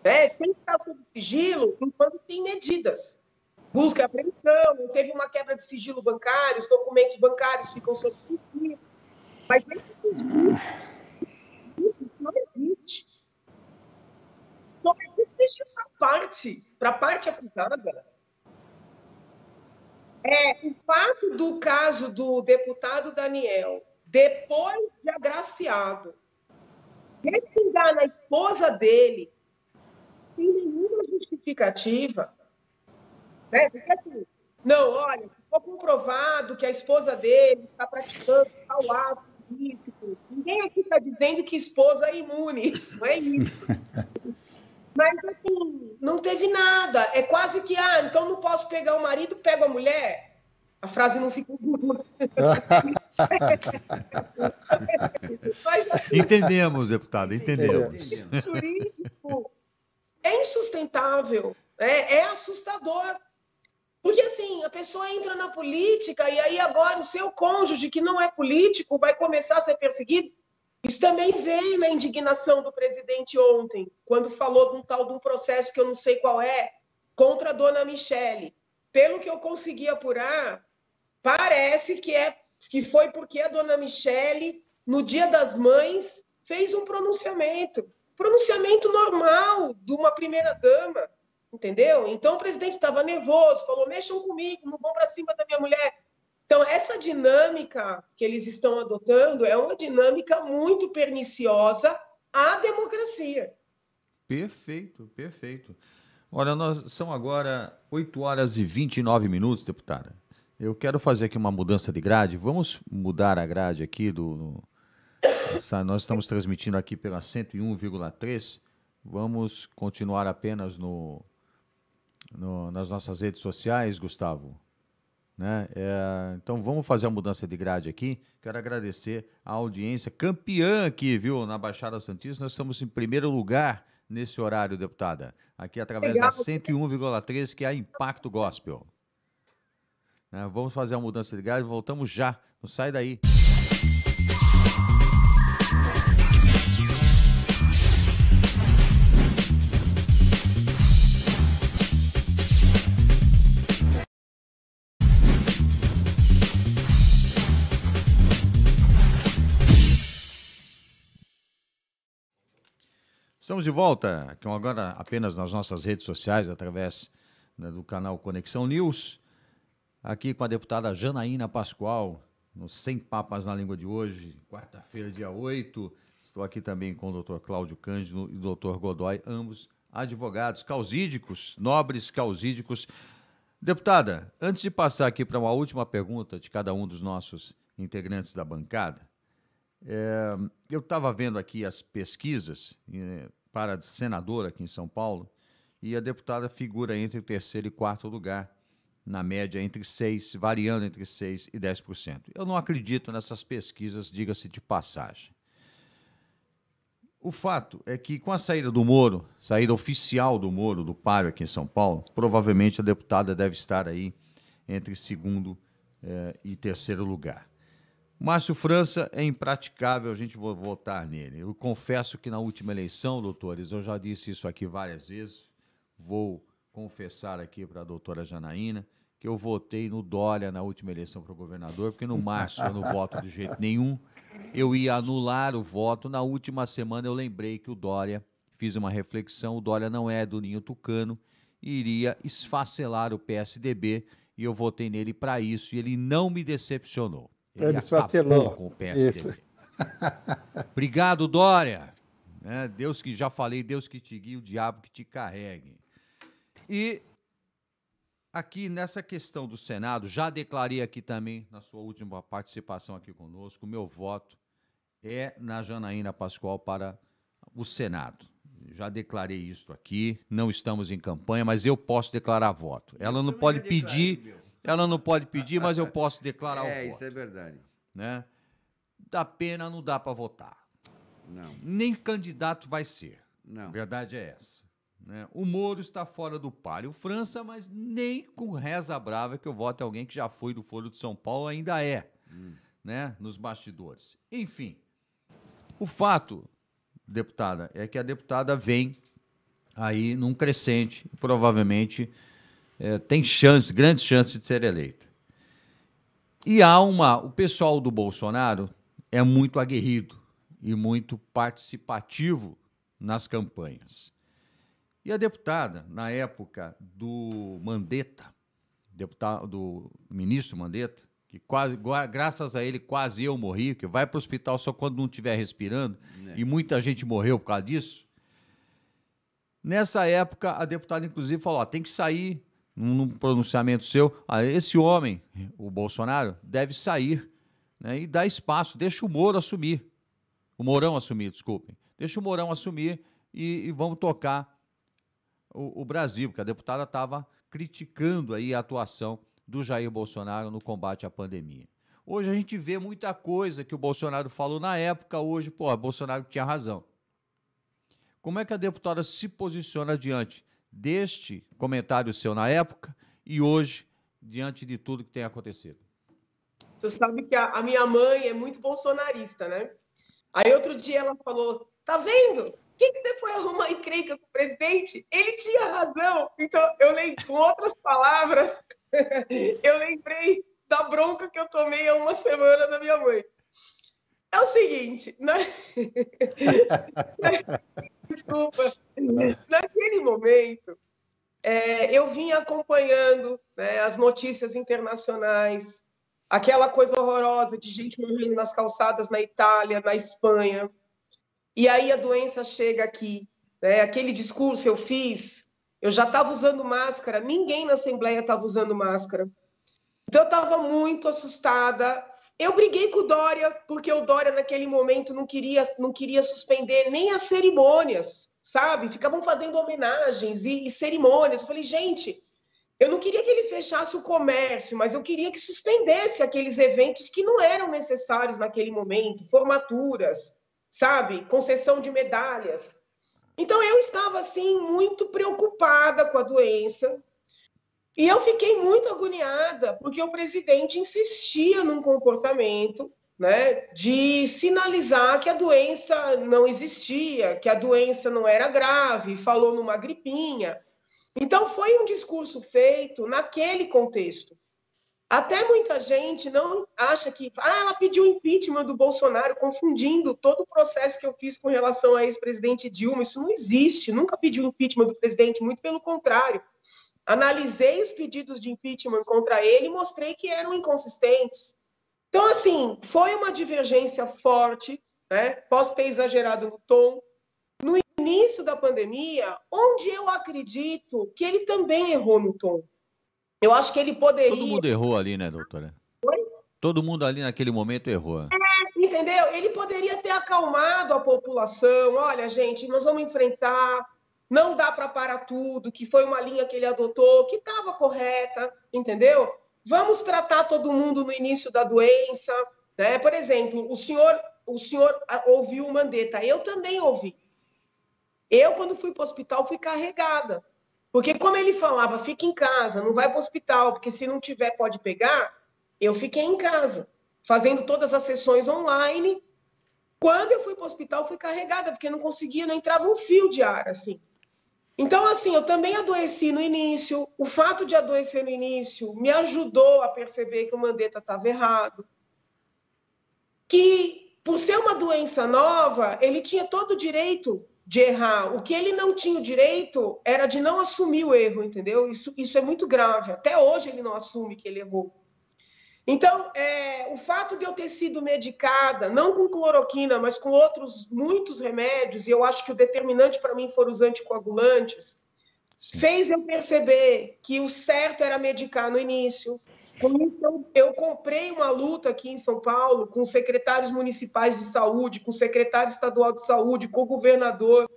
Tem que estar sob sigilo enquanto tem medidas. Busca e apreensão, teve uma quebra de sigilo bancário, os documentos bancários ficam sob sigilo. Mas esse sigilo não existe. Só existe para a parte acusada. O fato do caso do deputado Daniel, depois de agraciado, respingar na esposa dele, sem nenhuma justificativa, né? Porque assim, não, olha, ficou comprovado que a esposa dele está praticando tal ato ilícito. Ninguém aqui está dizendo que esposa é imune, não é isso. Mas assim, não teve nada. É quase que, então não posso pegar o marido, pego a mulher. A frase não ficou. Mas assim, Entendemos, deputado, entendemos. jurídico é insustentável, é assustador. Porque assim, a pessoa entra na política e aí agora o seu cônjuge, que não é político, vai começar a ser perseguido. Isso também veio na indignação do presidente ontem, quando falou de um tal de um processo que eu não sei qual é, contra a dona Michele. Pelo que eu consegui apurar, parece que foi porque a dona Michele, no Dia das Mães, fez um pronunciamento normal de uma primeira-dama, entendeu? Então o presidente estava nervoso, falou, mexam comigo, não vão para cima da minha mulher. Então, essa dinâmica que eles estão adotando é uma dinâmica muito perniciosa à democracia. Perfeito, perfeito. Olha, são agora 8h29, deputada. Eu quero fazer aqui uma mudança de grade. Vamos mudar a grade aqui nós estamos transmitindo aqui pela 101,3. Vamos continuar apenas nas nossas redes sociais, Gustavo. Né? Então vamos fazer a mudança de grade aqui. Quero agradecer a audiência campeã aqui, viu, na Baixada Santista. Nós estamos em primeiro lugar nesse horário, deputada. Aqui através da 101,3, que é a Impacto Gospel. Né? Vamos fazer a mudança de grade, voltamos já. Não sai daí. Estamos de volta, agora apenas nas nossas redes sociais, através do canal Conexão News, aqui com a deputada Janaína Pascoal, no Sem Papas na Língua de hoje, quarta-feira, dia 8. Estou aqui também com o doutor Cláudio Cândido e o doutor Godoy, ambos advogados causídicos, nobres causídicos. Deputada, antes de passar aqui para uma última pergunta de cada um dos nossos integrantes da bancada, eu estava vendo aqui as pesquisas para senador aqui em São Paulo e a deputada figura entre terceiro e quarto lugar, na média variando entre 6% e 10%. Eu não acredito nessas pesquisas, diga-se de passagem. O fato é que com a saída do Moro, saída oficial do Moro, do páreo aqui em São Paulo, provavelmente a deputada deve estar aí entre segundo e terceiro lugar. Márcio França é impraticável a gente votar nele. Eu confesso que na última eleição, doutores, eu já disse isso aqui várias vezes, vou confessar aqui para a doutora Janaína, que eu votei no Dória na última eleição para o governador, porque no Márcio eu não voto de jeito nenhum, eu ia anular o voto. Na última semana eu lembrei que o Dória, fiz uma reflexão, o Dória não é do ninho tucano, iria esfacelar o PSDB, e eu votei nele para isso, e ele não me decepcionou. Ele acabou com o PSDB. Obrigado, Dória. Deus que já falei, Deus que te guie, o diabo que te carregue. E aqui nessa questão do Senado, já declarei aqui também, na sua última participação aqui conosco, o meu voto é na Janaína Pascoal para o Senado. Já declarei isso aqui, não estamos em campanha, mas eu posso declarar voto. Ela não pode pedir... Ela não pode pedir, mas eu posso declarar o voto. Isso é verdade. Né? Da pena não dá para votar. Não. Nem candidato vai ser. Não. A verdade é essa. Né? O Moro está fora do páreo. França, mas nem com reza brava que eu voto em alguém que já foi do Foro de São Paulo, ainda é. Né? Nos bastidores. Enfim, o fato, deputada, é que a deputada vem aí num crescente, provavelmente... tem grandes chances de ser eleita. E o pessoal do Bolsonaro é muito aguerrido e muito participativo nas campanhas. E a deputada, na época do Mandetta, do ministro Mandetta, que graças a ele quase eu morri, que vai para o hospital só quando não estiver respirando, e muita gente morreu por causa disso. Nessa época, a deputada, inclusive, falou, tem que sair, num pronunciamento seu, esse homem, o Bolsonaro, deve sair, né, e dar espaço, deixa o Moro assumir. O Mourão assumir, desculpem. Deixa o Mourão assumir e vamos tocar o Brasil, porque a deputada estava criticando aí a atuação do Jair Bolsonaro no combate à pandemia. Hoje a gente vê muita coisa que o Bolsonaro falou na época, hoje, pô, o Bolsonaro tinha razão. Como é que a deputada se posiciona diante deste comentário seu na época e hoje, diante de tudo que tem acontecido? Tu sabe que a minha mãe é muito bolsonarista, né? Aí outro dia ela falou, tá vendo? Quem que você foi arrumar encrenca com o presidente? Ele tinha razão. Então, com outras palavras, eu lembrei da bronca que eu tomei há uma semana da minha mãe. É o seguinte, né? Desculpa. Naquele momento, eu vinha acompanhando, né, as notícias internacionais, aquela coisa horrorosa de gente morrendo nas calçadas na Itália, na Espanha. E aí a doença chega aqui. Né? Aquele discurso eu fiz, eu já estava usando máscara, ninguém na Assembleia estava usando máscara. Então eu estava muito assustada. Eu briguei com o Dória, porque o Dória naquele momento não queria suspender nem as cerimônias, sabe? Ficavam fazendo homenagens e cerimônias. Eu falei, gente, eu não queria que ele fechasse o comércio, mas eu queria que suspendesse aqueles eventos que não eram necessários naquele momento, formaturas, sabe? Concessão de medalhas. Então eu estava, assim, muito preocupada com a doença. E eu fiquei muito agoniada, porque o presidente insistia num comportamento, né, de sinalizar que a doença não existia, que a doença não era grave, falou numa gripinha. Então, foi um discurso feito naquele contexto. Até muita gente não acha que... ela pediu impeachment do Bolsonaro, confundindo todo o processo que eu fiz com relação a ex-presidente Dilma. Isso não existe, nunca pediu impeachment do presidente, muito pelo contrário. Analisei os pedidos de impeachment contra ele e mostrei que eram inconsistentes. Então, assim, foi uma divergência forte, né? Posso ter exagerado no tom. No início da pandemia, onde eu acredito que ele também errou no tom. Eu acho que ele poderia... Todo mundo errou ali, né, doutora? Oi? Todo mundo ali naquele momento errou. Entendeu? Ele poderia ter acalmado a população. Olha, gente, nós vamos enfrentar... Não dá para parar tudo, que foi uma linha que ele adotou, que estava correta, entendeu? Vamos tratar todo mundo no início da doença, né? Por exemplo, o senhor ouviu o Mandetta, eu também ouvi. Eu, quando fui para o hospital, fui carregada. Porque como ele falava, fica em casa, não vai para o hospital, porque se não tiver, pode pegar, eu fiquei em casa, fazendo todas as sessões online. Quando eu fui para o hospital, fui carregada, porque não conseguia, não entrava um fio de ar, assim. Então, assim, eu também adoeci no início. O fato de adoecer no início me ajudou a perceber que o Mandetta estava errado. Que, por ser uma doença nova, ele tinha todo o direito de errar. O que ele não tinha o direito era de não assumir o erro, entendeu? Isso é muito grave. Até hoje ele não assume que ele errou. Então, o fato de eu ter sido medicada, não com cloroquina, mas com outros muitos remédios, e eu acho que o determinante para mim foram os anticoagulantes, sim, fez eu perceber que o certo era medicar no início. Com isso, eu comprei uma luta aqui em São Paulo com secretários municipais de saúde, com secretário estadual de saúde, com o governador,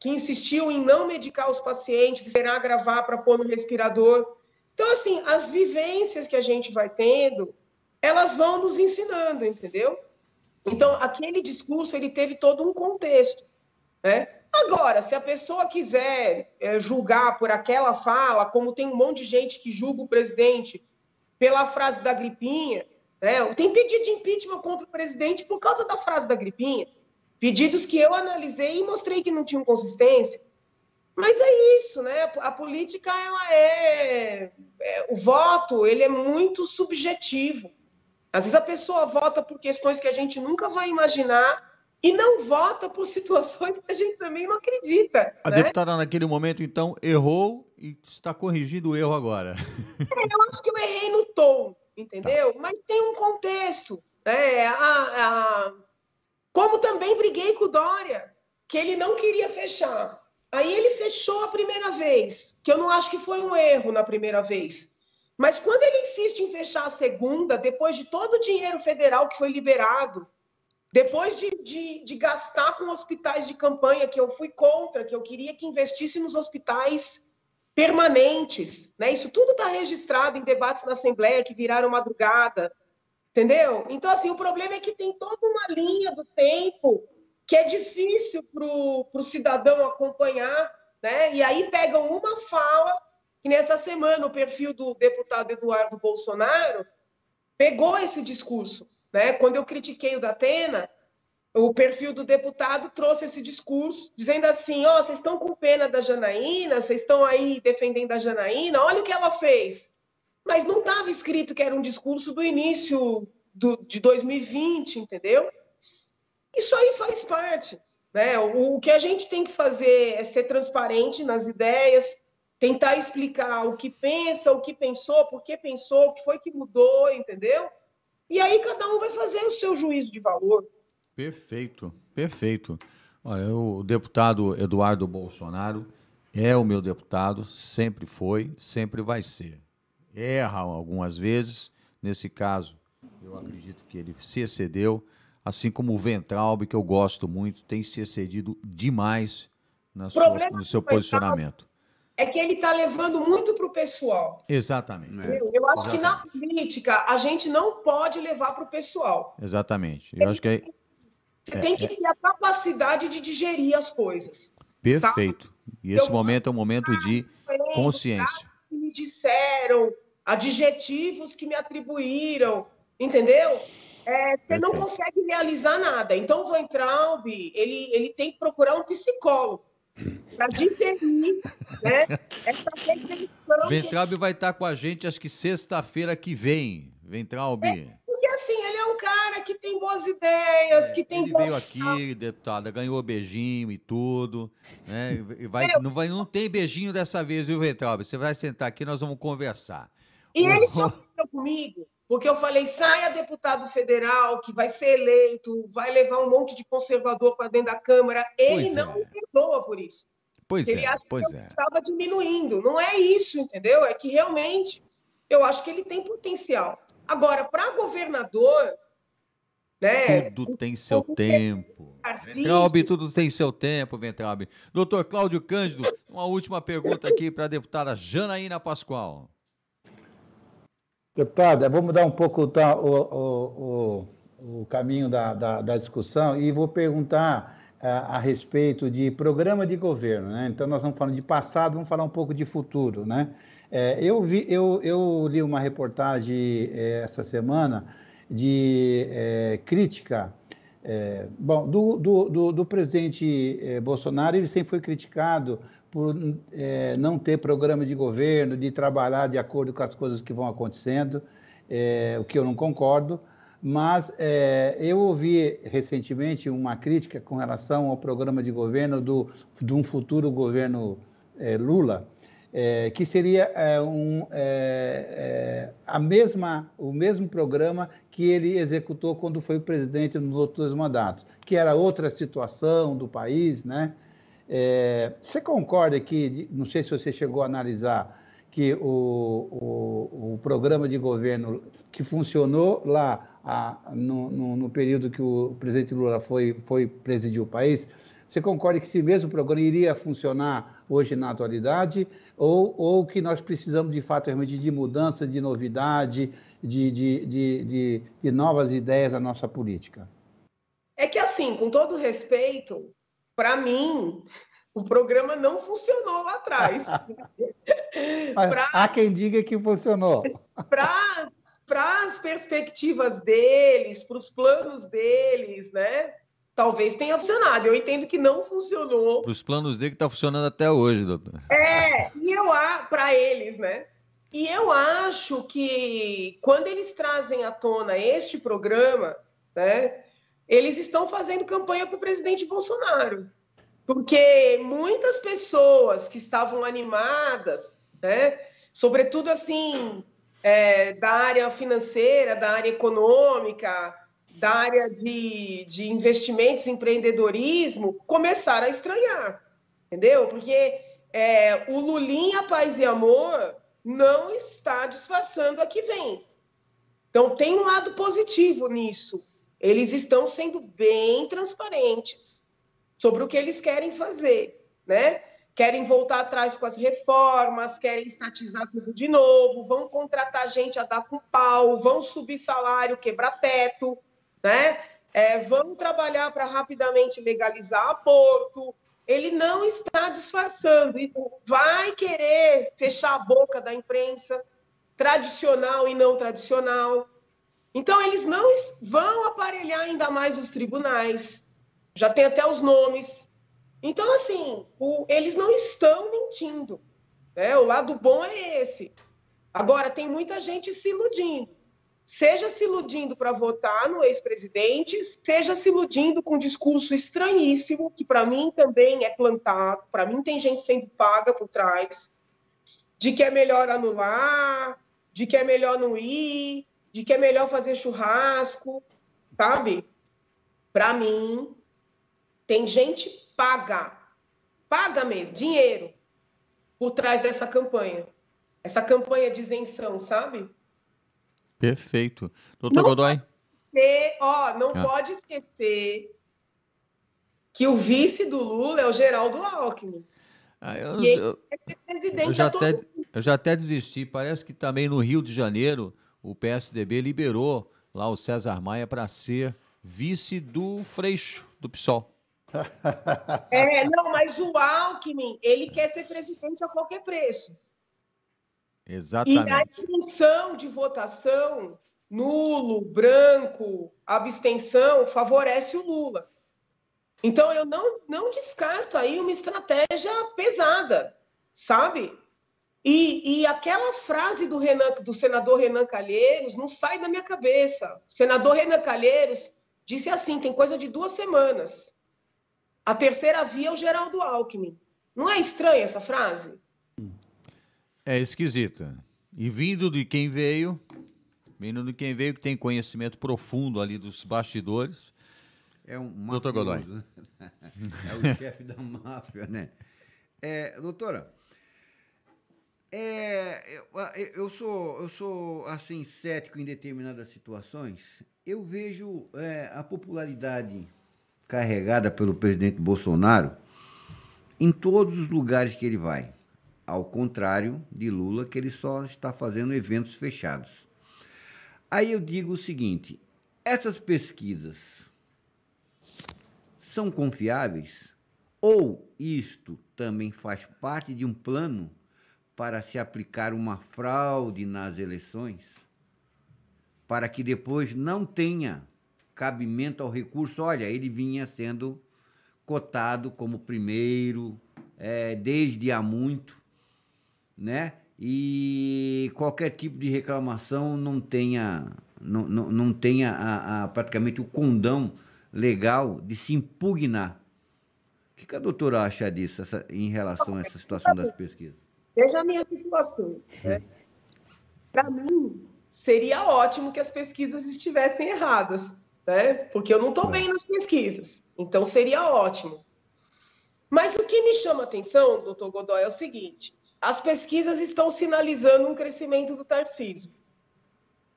que insistiu em não medicar os pacientes, esperar agravar para pôr no respirador. Então, assim, as vivências que a gente vai tendo, elas vão nos ensinando, entendeu? Então, aquele discurso, ele teve todo um contexto, né? Agora, se a pessoa quiser julgar por aquela fala, como tem um monte de gente que julga o presidente pela frase da gripinha, né? Tem pedido de impeachment contra o presidente por causa da frase da gripinha. Pedidos que eu analisei e mostrei que não tinham consistência. Mas é isso, né? A política, ela o voto, ele é muito subjetivo. Às vezes a pessoa vota por questões que a gente nunca vai imaginar e não vota por situações que a gente também não acredita. A deputada, naquele momento, então, errou e está corrigindo o erro agora. Eu acho que eu errei no tom, entendeu? Tá. Mas tem um contexto. Né? Como também briguei com o Dória, que ele não queria fechar. Aí ele fechou a primeira vez, que eu não acho que foi um erro na primeira vez. Mas quando ele insiste em fechar a segunda, depois de todo o dinheiro federal que foi liberado, Depois de gastar com hospitais de campanha, que eu fui contra, que eu queria que investisse nos hospitais permanentes, né? Isso tudo está registrado em debates na Assembleia que viraram madrugada, entendeu? Então, assim, o problema é que tem toda uma linha do tempo que é difícil para o cidadão acompanhar, né? E aí pegam uma fala, que nessa semana o perfil do deputado Eduardo Bolsonaro pegou esse discurso, né? Quando eu critiquei o Datena, o perfil do deputado trouxe esse discurso, dizendo assim, ó, vocês estão com pena da Janaína, vocês estão aí defendendo a Janaína, olha o que ela fez. Mas não estava escrito que era um discurso do início de 2020, entendeu? Isso aí faz parte, né? O que a gente tem que fazer é ser transparente nas ideias, tentar explicar o que pensa, o que pensou, por que pensou, o que foi que mudou, entendeu? E aí cada um vai fazer o seu juízo de valor. Perfeito, perfeito. Olha, o deputado Eduardo Bolsonaro é o meu deputado, sempre foi, sempre vai ser. Erra algumas vezes, nesse caso, eu acredito que ele se excedeu, assim como o Weintraub, que eu gosto muito, tem se excedido demais no seu posicionamento. É que ele está levando muito para o pessoal. Exatamente. Eu acho que na política a gente não pode levar para o pessoal. Exatamente. Eu acho que você tem que ter a capacidade de digerir as coisas. Perfeito. Sabe? E esse momento é um momento de consciência. Que me disseram, adjetivos que me atribuíram, entendeu? Você não consegue realizar nada. Então, o Weintraub, ele tem que procurar um psicólogo para digerir, né? Essa reflexão. Weintraub vai estar com a gente, acho que sexta-feira que vem. Weintraub. Porque, assim, ele é um cara que tem boas ideias, que tem... Ele veio aqui, deputada, ganhou beijinho e tudo, né? Não tem beijinho dessa vez, viu, Weintraub? Você vai sentar aqui, nós vamos conversar. E ele só falou comigo, porque eu falei, saia deputado federal, que vai ser eleito, vai levar um monte de conservador para dentro da Câmara. Ele não me perdoa por isso. Ele acha que eu estava diminuindo. Não é isso, entendeu? É que realmente eu acho que ele tem potencial. Agora, para governador, né? Tudo tem seu tempo. Weintraub, tudo tem seu tempo, Weintraub. Doutor Cláudio Cândido, uma última pergunta aqui para a deputada Janaína Pascoal. Deputada, vou mudar um pouco o caminho da discussão e vou perguntar a respeito de programa de governo, né? Então, nós vamos falando de passado, vamos falar um pouco de futuro, né? Eu li uma reportagem essa semana de crítica do presidente Bolsonaro. Ele sempre foi criticado por não ter programa de governo, de trabalhar de acordo com as coisas que vão acontecendo, o que eu não concordo. Mas eu ouvi recentemente uma crítica com relação ao programa de governo de um futuro governo Lula, que seria o mesmo programa que ele executou quando foi presidente nos outros mandatos, que era outra situação do país, né? Você concorda que, não sei se você chegou a analisar, que o programa de governo que funcionou lá no período que o presidente Lula foi presidir o país, você concorda que esse mesmo programa iria funcionar hoje na atualidade, ou que nós precisamos, de fato, realmente de mudança, de novidade, de novas ideias na nossa política? É que, assim, com todo respeito, para mim, o programa não funcionou lá atrás. Mas há quem diga que funcionou. Para as perspectivas deles, para os planos deles, né? Talvez tenha funcionado. Eu entendo que não funcionou. Para os planos dele que está funcionando até hoje, doutor. Para eles, né? E eu acho que quando eles trazem à tona este programa, né? Eles estão fazendo campanha para o presidente Bolsonaro. Porque muitas pessoas que estavam animadas, né? Sobretudo assim, da área financeira, da área econômica, da área de investimentos, empreendedorismo, começaram a estranhar, entendeu? Porque o Lulinha Paz e Amor não está disfarçando a que vem. Então, tem um lado positivo nisso, Eles estão sendo bem transparentes sobre o que eles querem fazer, né? Querem voltar atrás com as reformas, querem estatizar tudo de novo, vão contratar gente a dar com pau, vão subir salário, quebrar teto, né? Vão trabalhar para rapidamente legalizar aborto. Ele não está disfarçando, vai querer fechar a boca da imprensa, tradicional e não tradicional. Então, eles não vão aparelhar ainda mais os tribunais, já tem até os nomes. Então, assim, eles não estão mentindo, né? O lado bom é esse. Agora, tem muita gente se iludindo. Seja se iludindo para votar no ex-presidente, seja se iludindo com um discurso estranhíssimo, que para mim também é plantado, para mim tem gente sendo paga por trás, de que é melhor anular, de que é melhor não ir, de que é melhor fazer churrasco, sabe? Para mim, tem gente paga mesmo, dinheiro, por trás dessa campanha. Essa campanha de isenção, sabe? Perfeito. Doutor Godoy? Não pode esquecer que o vice do Lula é o Geraldo Alckmin. Eu já até desisti. Parece que também no Rio de Janeiro o PSDB liberou lá o César Maia para ser vice do Freixo, do PSOL. Não, mas o Alckmin, ele quer ser presidente a qualquer preço. Exatamente. E a isenção de votação, nulo, branco, abstenção, favorece o Lula. Então, eu não descarto aí uma estratégia pesada, sabe? E aquela frase do senador Renan Calheiros não sai da minha cabeça. O senador Renan Calheiros disse assim, tem coisa de 2 semanas. A terceira via é o Geraldo Alckmin. Não é estranha essa frase? É esquisita. E vindo de quem veio, que tem conhecimento profundo ali dos bastidores, é um doutor Godoy. É o chefe da máfia, né? Doutora, eu sou assim, cético em determinadas situações. Eu vejo a popularidade carregada pelo presidente Bolsonaro em todos os lugares que ele vai. Ao contrário de Lula, que ele só está fazendo eventos fechados. Aí eu digo o seguinte, essas pesquisas são confiáveis? Ou isto também faz parte de um plano para se aplicar uma fraude nas eleições? Para que depois não tenha cabimento ao recurso, olha, ele vinha sendo cotado como primeiro desde há muito, né? E qualquer tipo de reclamação não tenha praticamente o condão legal de se impugnar. O que a doutora acha disso em relação a essa situação das pesquisas? Veja a minha situação. Né? Para mim, seria ótimo que as pesquisas estivessem erradas, né? Porque eu não estou bem nas pesquisas. Então, seria ótimo. Mas o que me chama a atenção, doutor Godoy, é o seguinte, as pesquisas estão sinalizando um crescimento do Tarcísio.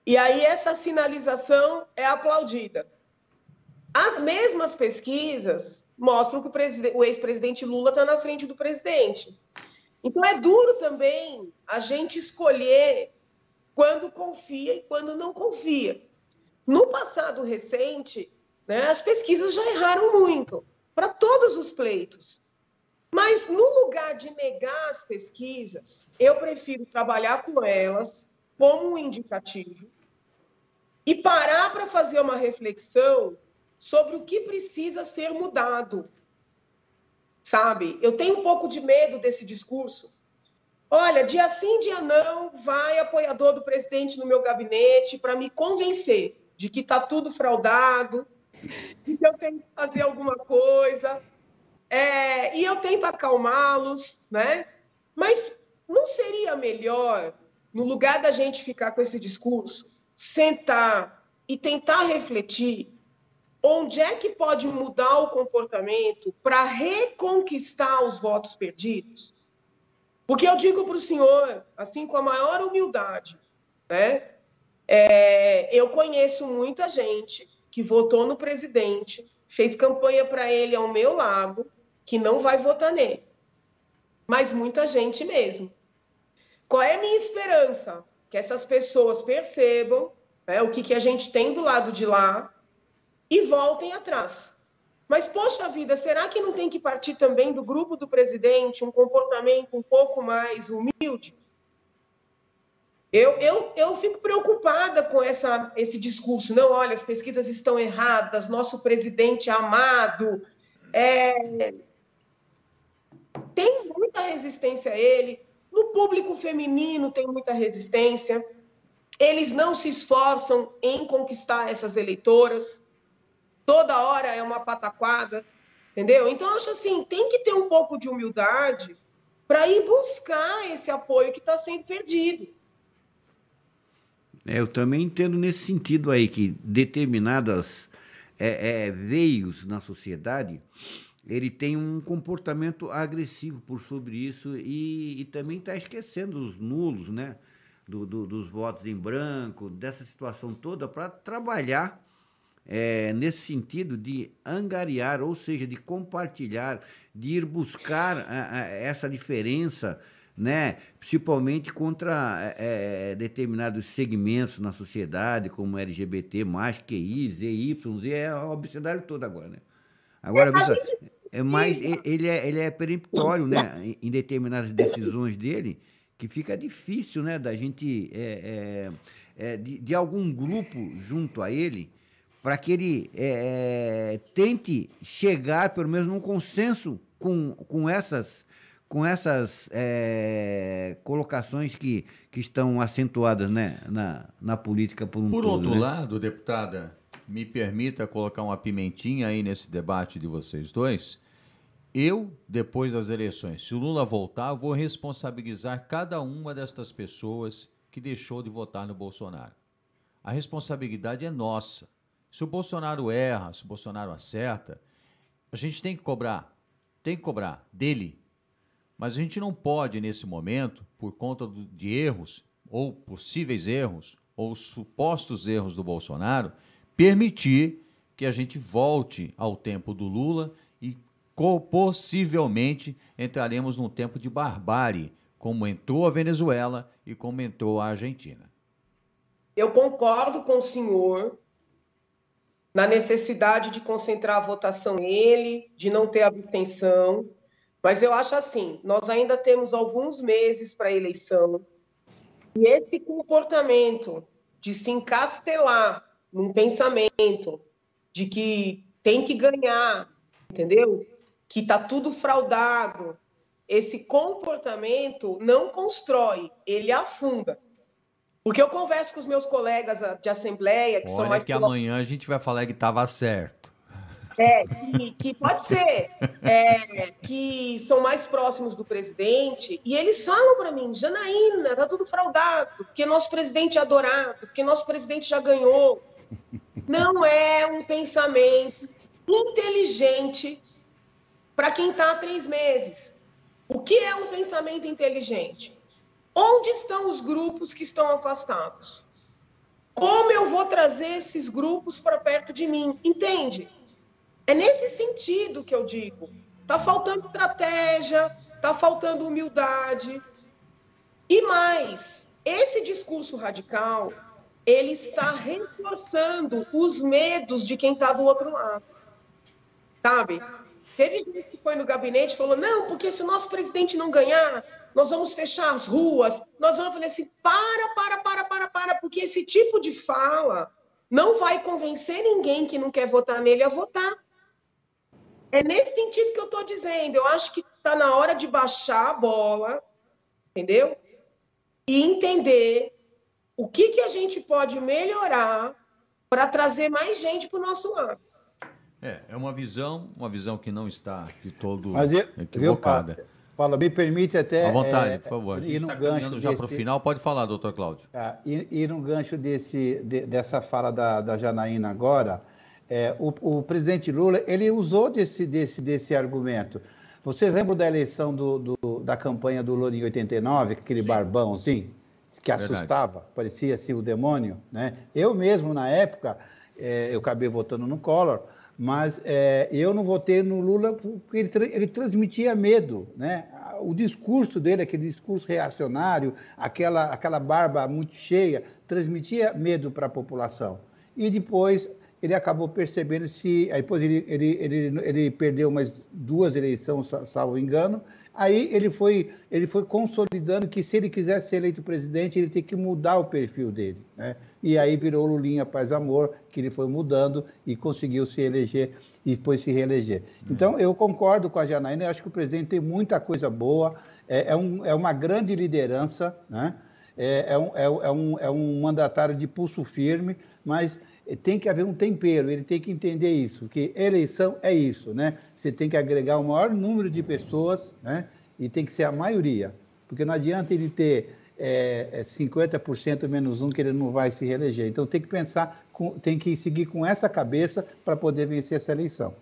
E aí essa sinalização é aplaudida. As mesmas pesquisas mostram que o ex-presidente Lula está na frente do presidente. Então, é duro também a gente escolher quando confia e quando não confia. No passado recente, né, as pesquisas já erraram muito, para todos os pleitos. Mas, no lugar de negar as pesquisas, eu prefiro trabalhar com elas como um indicativo e parar para fazer uma reflexão sobre o que precisa ser mudado. Sabe? Eu tenho um pouco de medo desse discurso. Olha, dia sim, dia não, vai apoiador do presidente no meu gabinete para me convencer de que está tudo fraudado, de que eu tenho que fazer alguma coisa. E eu tento acalmá-los, né? Mas não seria melhor, no lugar da gente ficar com esse discurso, sentar e tentar refletir onde é que pode mudar o comportamento para reconquistar os votos perdidos? Porque eu digo para o senhor, assim, com a maior humildade, né? Eu conheço muita gente que votou no presidente, fez campanha para ele ao meu lado, que não vai votar nele. Mas muita gente mesmo. Qual é a minha esperança? Que essas pessoas percebam, né, o que a gente tem do lado de lá e voltem atrás. Mas, poxa vida, será que não tem que partir também do grupo do presidente um comportamento um pouco mais humilde? Eu fico preocupada com esse discurso. Não, olha, as pesquisas estão erradas, nosso presidente amado tem muita resistência a ele, no público feminino tem muita resistência, eles não se esforçam em conquistar essas eleitoras, toda hora é uma pataquada, entendeu? Então, eu acho assim, tem que ter um pouco de humildade para ir buscar esse apoio que está sendo perdido. Eu também entendo nesse sentido aí, que determinadas veios na sociedade, ele tem um comportamento agressivo por sobre isso e também está esquecendo os nulos, né? Dos votos em branco, dessa situação toda, para trabalhar nesse sentido de angariar, ou seja, de compartilhar, de ir buscar essa diferença, né? Principalmente contra determinados segmentos na sociedade, como LGBT, QI, ZY, Z, é a obscenidade toda agora, né? Agora, mas ele é peremptório, né? Em determinadas decisões dele, que fica difícil, né? Da gente, de algum grupo junto a ele, para que ele tente chegar, pelo menos, num consenso com essas colocações que estão acentuadas, né, na política por um todo. Por outro né? lado, deputada, me permita colocar uma pimentinha aí nesse debate de vocês dois. Eu, depois das eleições, se o Lula voltar, eu vou responsabilizar cada uma destas pessoas que deixou de votar no Bolsonaro. A responsabilidade é nossa. Se o Bolsonaro erra, se o Bolsonaro acerta, a gente tem que cobrar dele. Mas a gente não pode, nesse momento, por conta de erros, ou possíveis erros, ou supostos erros do Bolsonaro, permitir que a gente volte ao tempo do Lula e possivelmente entraremos num tempo de barbárie, como entrou a Venezuela e como entrou a Argentina. Eu concordo com o senhor na necessidade de concentrar a votação nele, de não ter abstenção, mas eu acho assim, nós ainda temos alguns meses para a eleição, e esse comportamento de se encastelar num pensamento de que tem que ganhar, entendeu? Que está tudo fraudado, esse comportamento não constrói, ele afunda. Porque eu converso com os meus colegas de assembleia, que são mais... Olha que amanhã a gente vai falar que estava certo. Que pode ser, que são mais próximos do presidente, e eles falam para mim, Janaína, tá tudo fraudado, porque nosso presidente é adorado, porque nosso presidente já ganhou. Não é um pensamento inteligente para quem está há 3 meses. O que é um pensamento inteligente? Onde estão os grupos que estão afastados? Como eu vou trazer esses grupos para perto de mim? Entende? É nesse sentido que eu digo. Está faltando estratégia, está faltando humildade. E mais, esse discurso radical, ele está reforçando os medos de quem está do outro lado. Sabe? Teve gente que foi no gabinete e falou, não, porque se o nosso presidente não ganhar, nós vamos fechar as ruas, nós vamos falar assim, para, porque esse tipo de fala não vai convencer ninguém que não quer votar nele a votar. É nesse sentido que eu estou dizendo. Eu acho que está na hora de baixar a bola, entendeu? E entender o que a gente pode melhorar para trazer mais gente para o nosso lado. É uma visão que não está de todo equivocada. Paulo, me permite até... À vontade, por favor. A gente está caminhando já para o final. Pode falar, doutor Cláudio. Ir no gancho dessa fala da Janaína agora... o presidente Lula, ele usou desse argumento. Vocês lembram da eleição da campanha do Lula em 89, aquele barbão assim, que assustava, parecia assim o demônio, né? Eu mesmo, na época, eu acabei votando no Collor, mas eu não votei no Lula porque ele transmitia medo, né? O discurso dele, aquele discurso reacionário, aquela barba muito cheia, transmitia medo para a população. E depois ele acabou percebendo aí depois ele perdeu umas 2 eleições, salvo engano. Aí ele foi consolidando que se ele quisesse ser eleito presidente, ele tem que mudar o perfil dele, né? E aí virou Lulinha Paz Amor, que ele foi mudando e conseguiu se eleger e depois se reeleger. Então, eu concordo com a Janaína, eu acho que o presidente tem muita coisa boa, é uma grande liderança, né? É um mandatário de pulso firme, mas tem que haver um tempero, ele tem que entender isso, que eleição é isso, né? Você tem que agregar o maior número de pessoas, né? E tem que ser a maioria, porque não adianta ele ter 50% menos 1 que ele não vai se reeleger. Então tem que pensar, tem que seguir com essa cabeça para poder vencer essa eleição.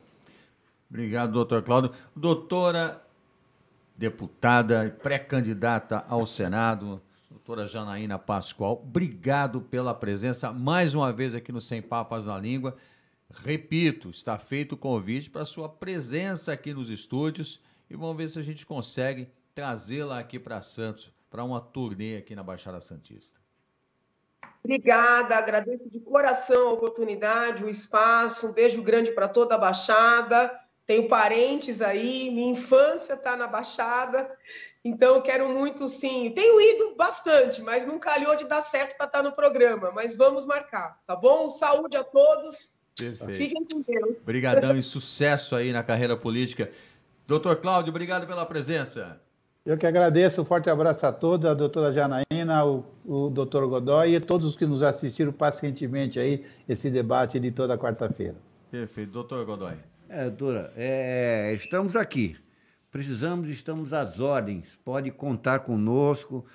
Obrigado, doutor Cláudio. Doutora deputada, pré-candidata ao Senado, doutora Janaína Pascoal, obrigado pela presença mais uma vez aqui no Sem Papas na Língua. Repito, está feito o convite para a sua presença aqui nos estúdios e vamos ver se a gente consegue trazê-la aqui para Santos, para uma turnê aqui na Baixada Santista. Obrigada, agradeço de coração a oportunidade, o espaço, um beijo grande para toda a Baixada, tenho parentes aí, minha infância está na Baixada, então quero muito sim, tenho ido bastante, mas não calhou de dar certo para estar no programa, mas vamos marcar, tá bom? Saúde a todos, Perfeito. Fiquem com Deus. Obrigadão e sucesso aí na carreira política. Doutor Cláudio, obrigado pela presença. Eu que agradeço, um forte abraço a todos, a doutora Janaína, o doutor Godoy e todos os que nos assistiram pacientemente aí, esse debate de toda quarta-feira. Perfeito. Doutor Godoy. Doutora, estamos aqui. Precisamos, estamos às ordens. Pode contar conosco,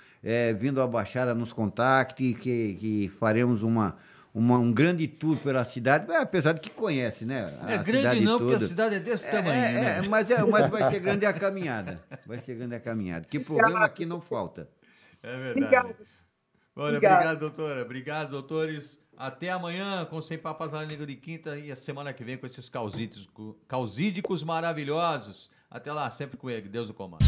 vindo à Baixada, nos contacte, que faremos um grande tour pela cidade, apesar de que conhece, né? Grande não, porque a cidade é desse tamanho, né? Mas vai ser grande a caminhada. Vai ser grande a caminhada. Que problema aqui não falta. É verdade. Olha, obrigado, doutora. Obrigado, doutores. Até amanhã com Sem Papas na Língua de Quinta e a semana que vem com esses causídicos maravilhosos. Até lá, sempre com ele. Deus no comando.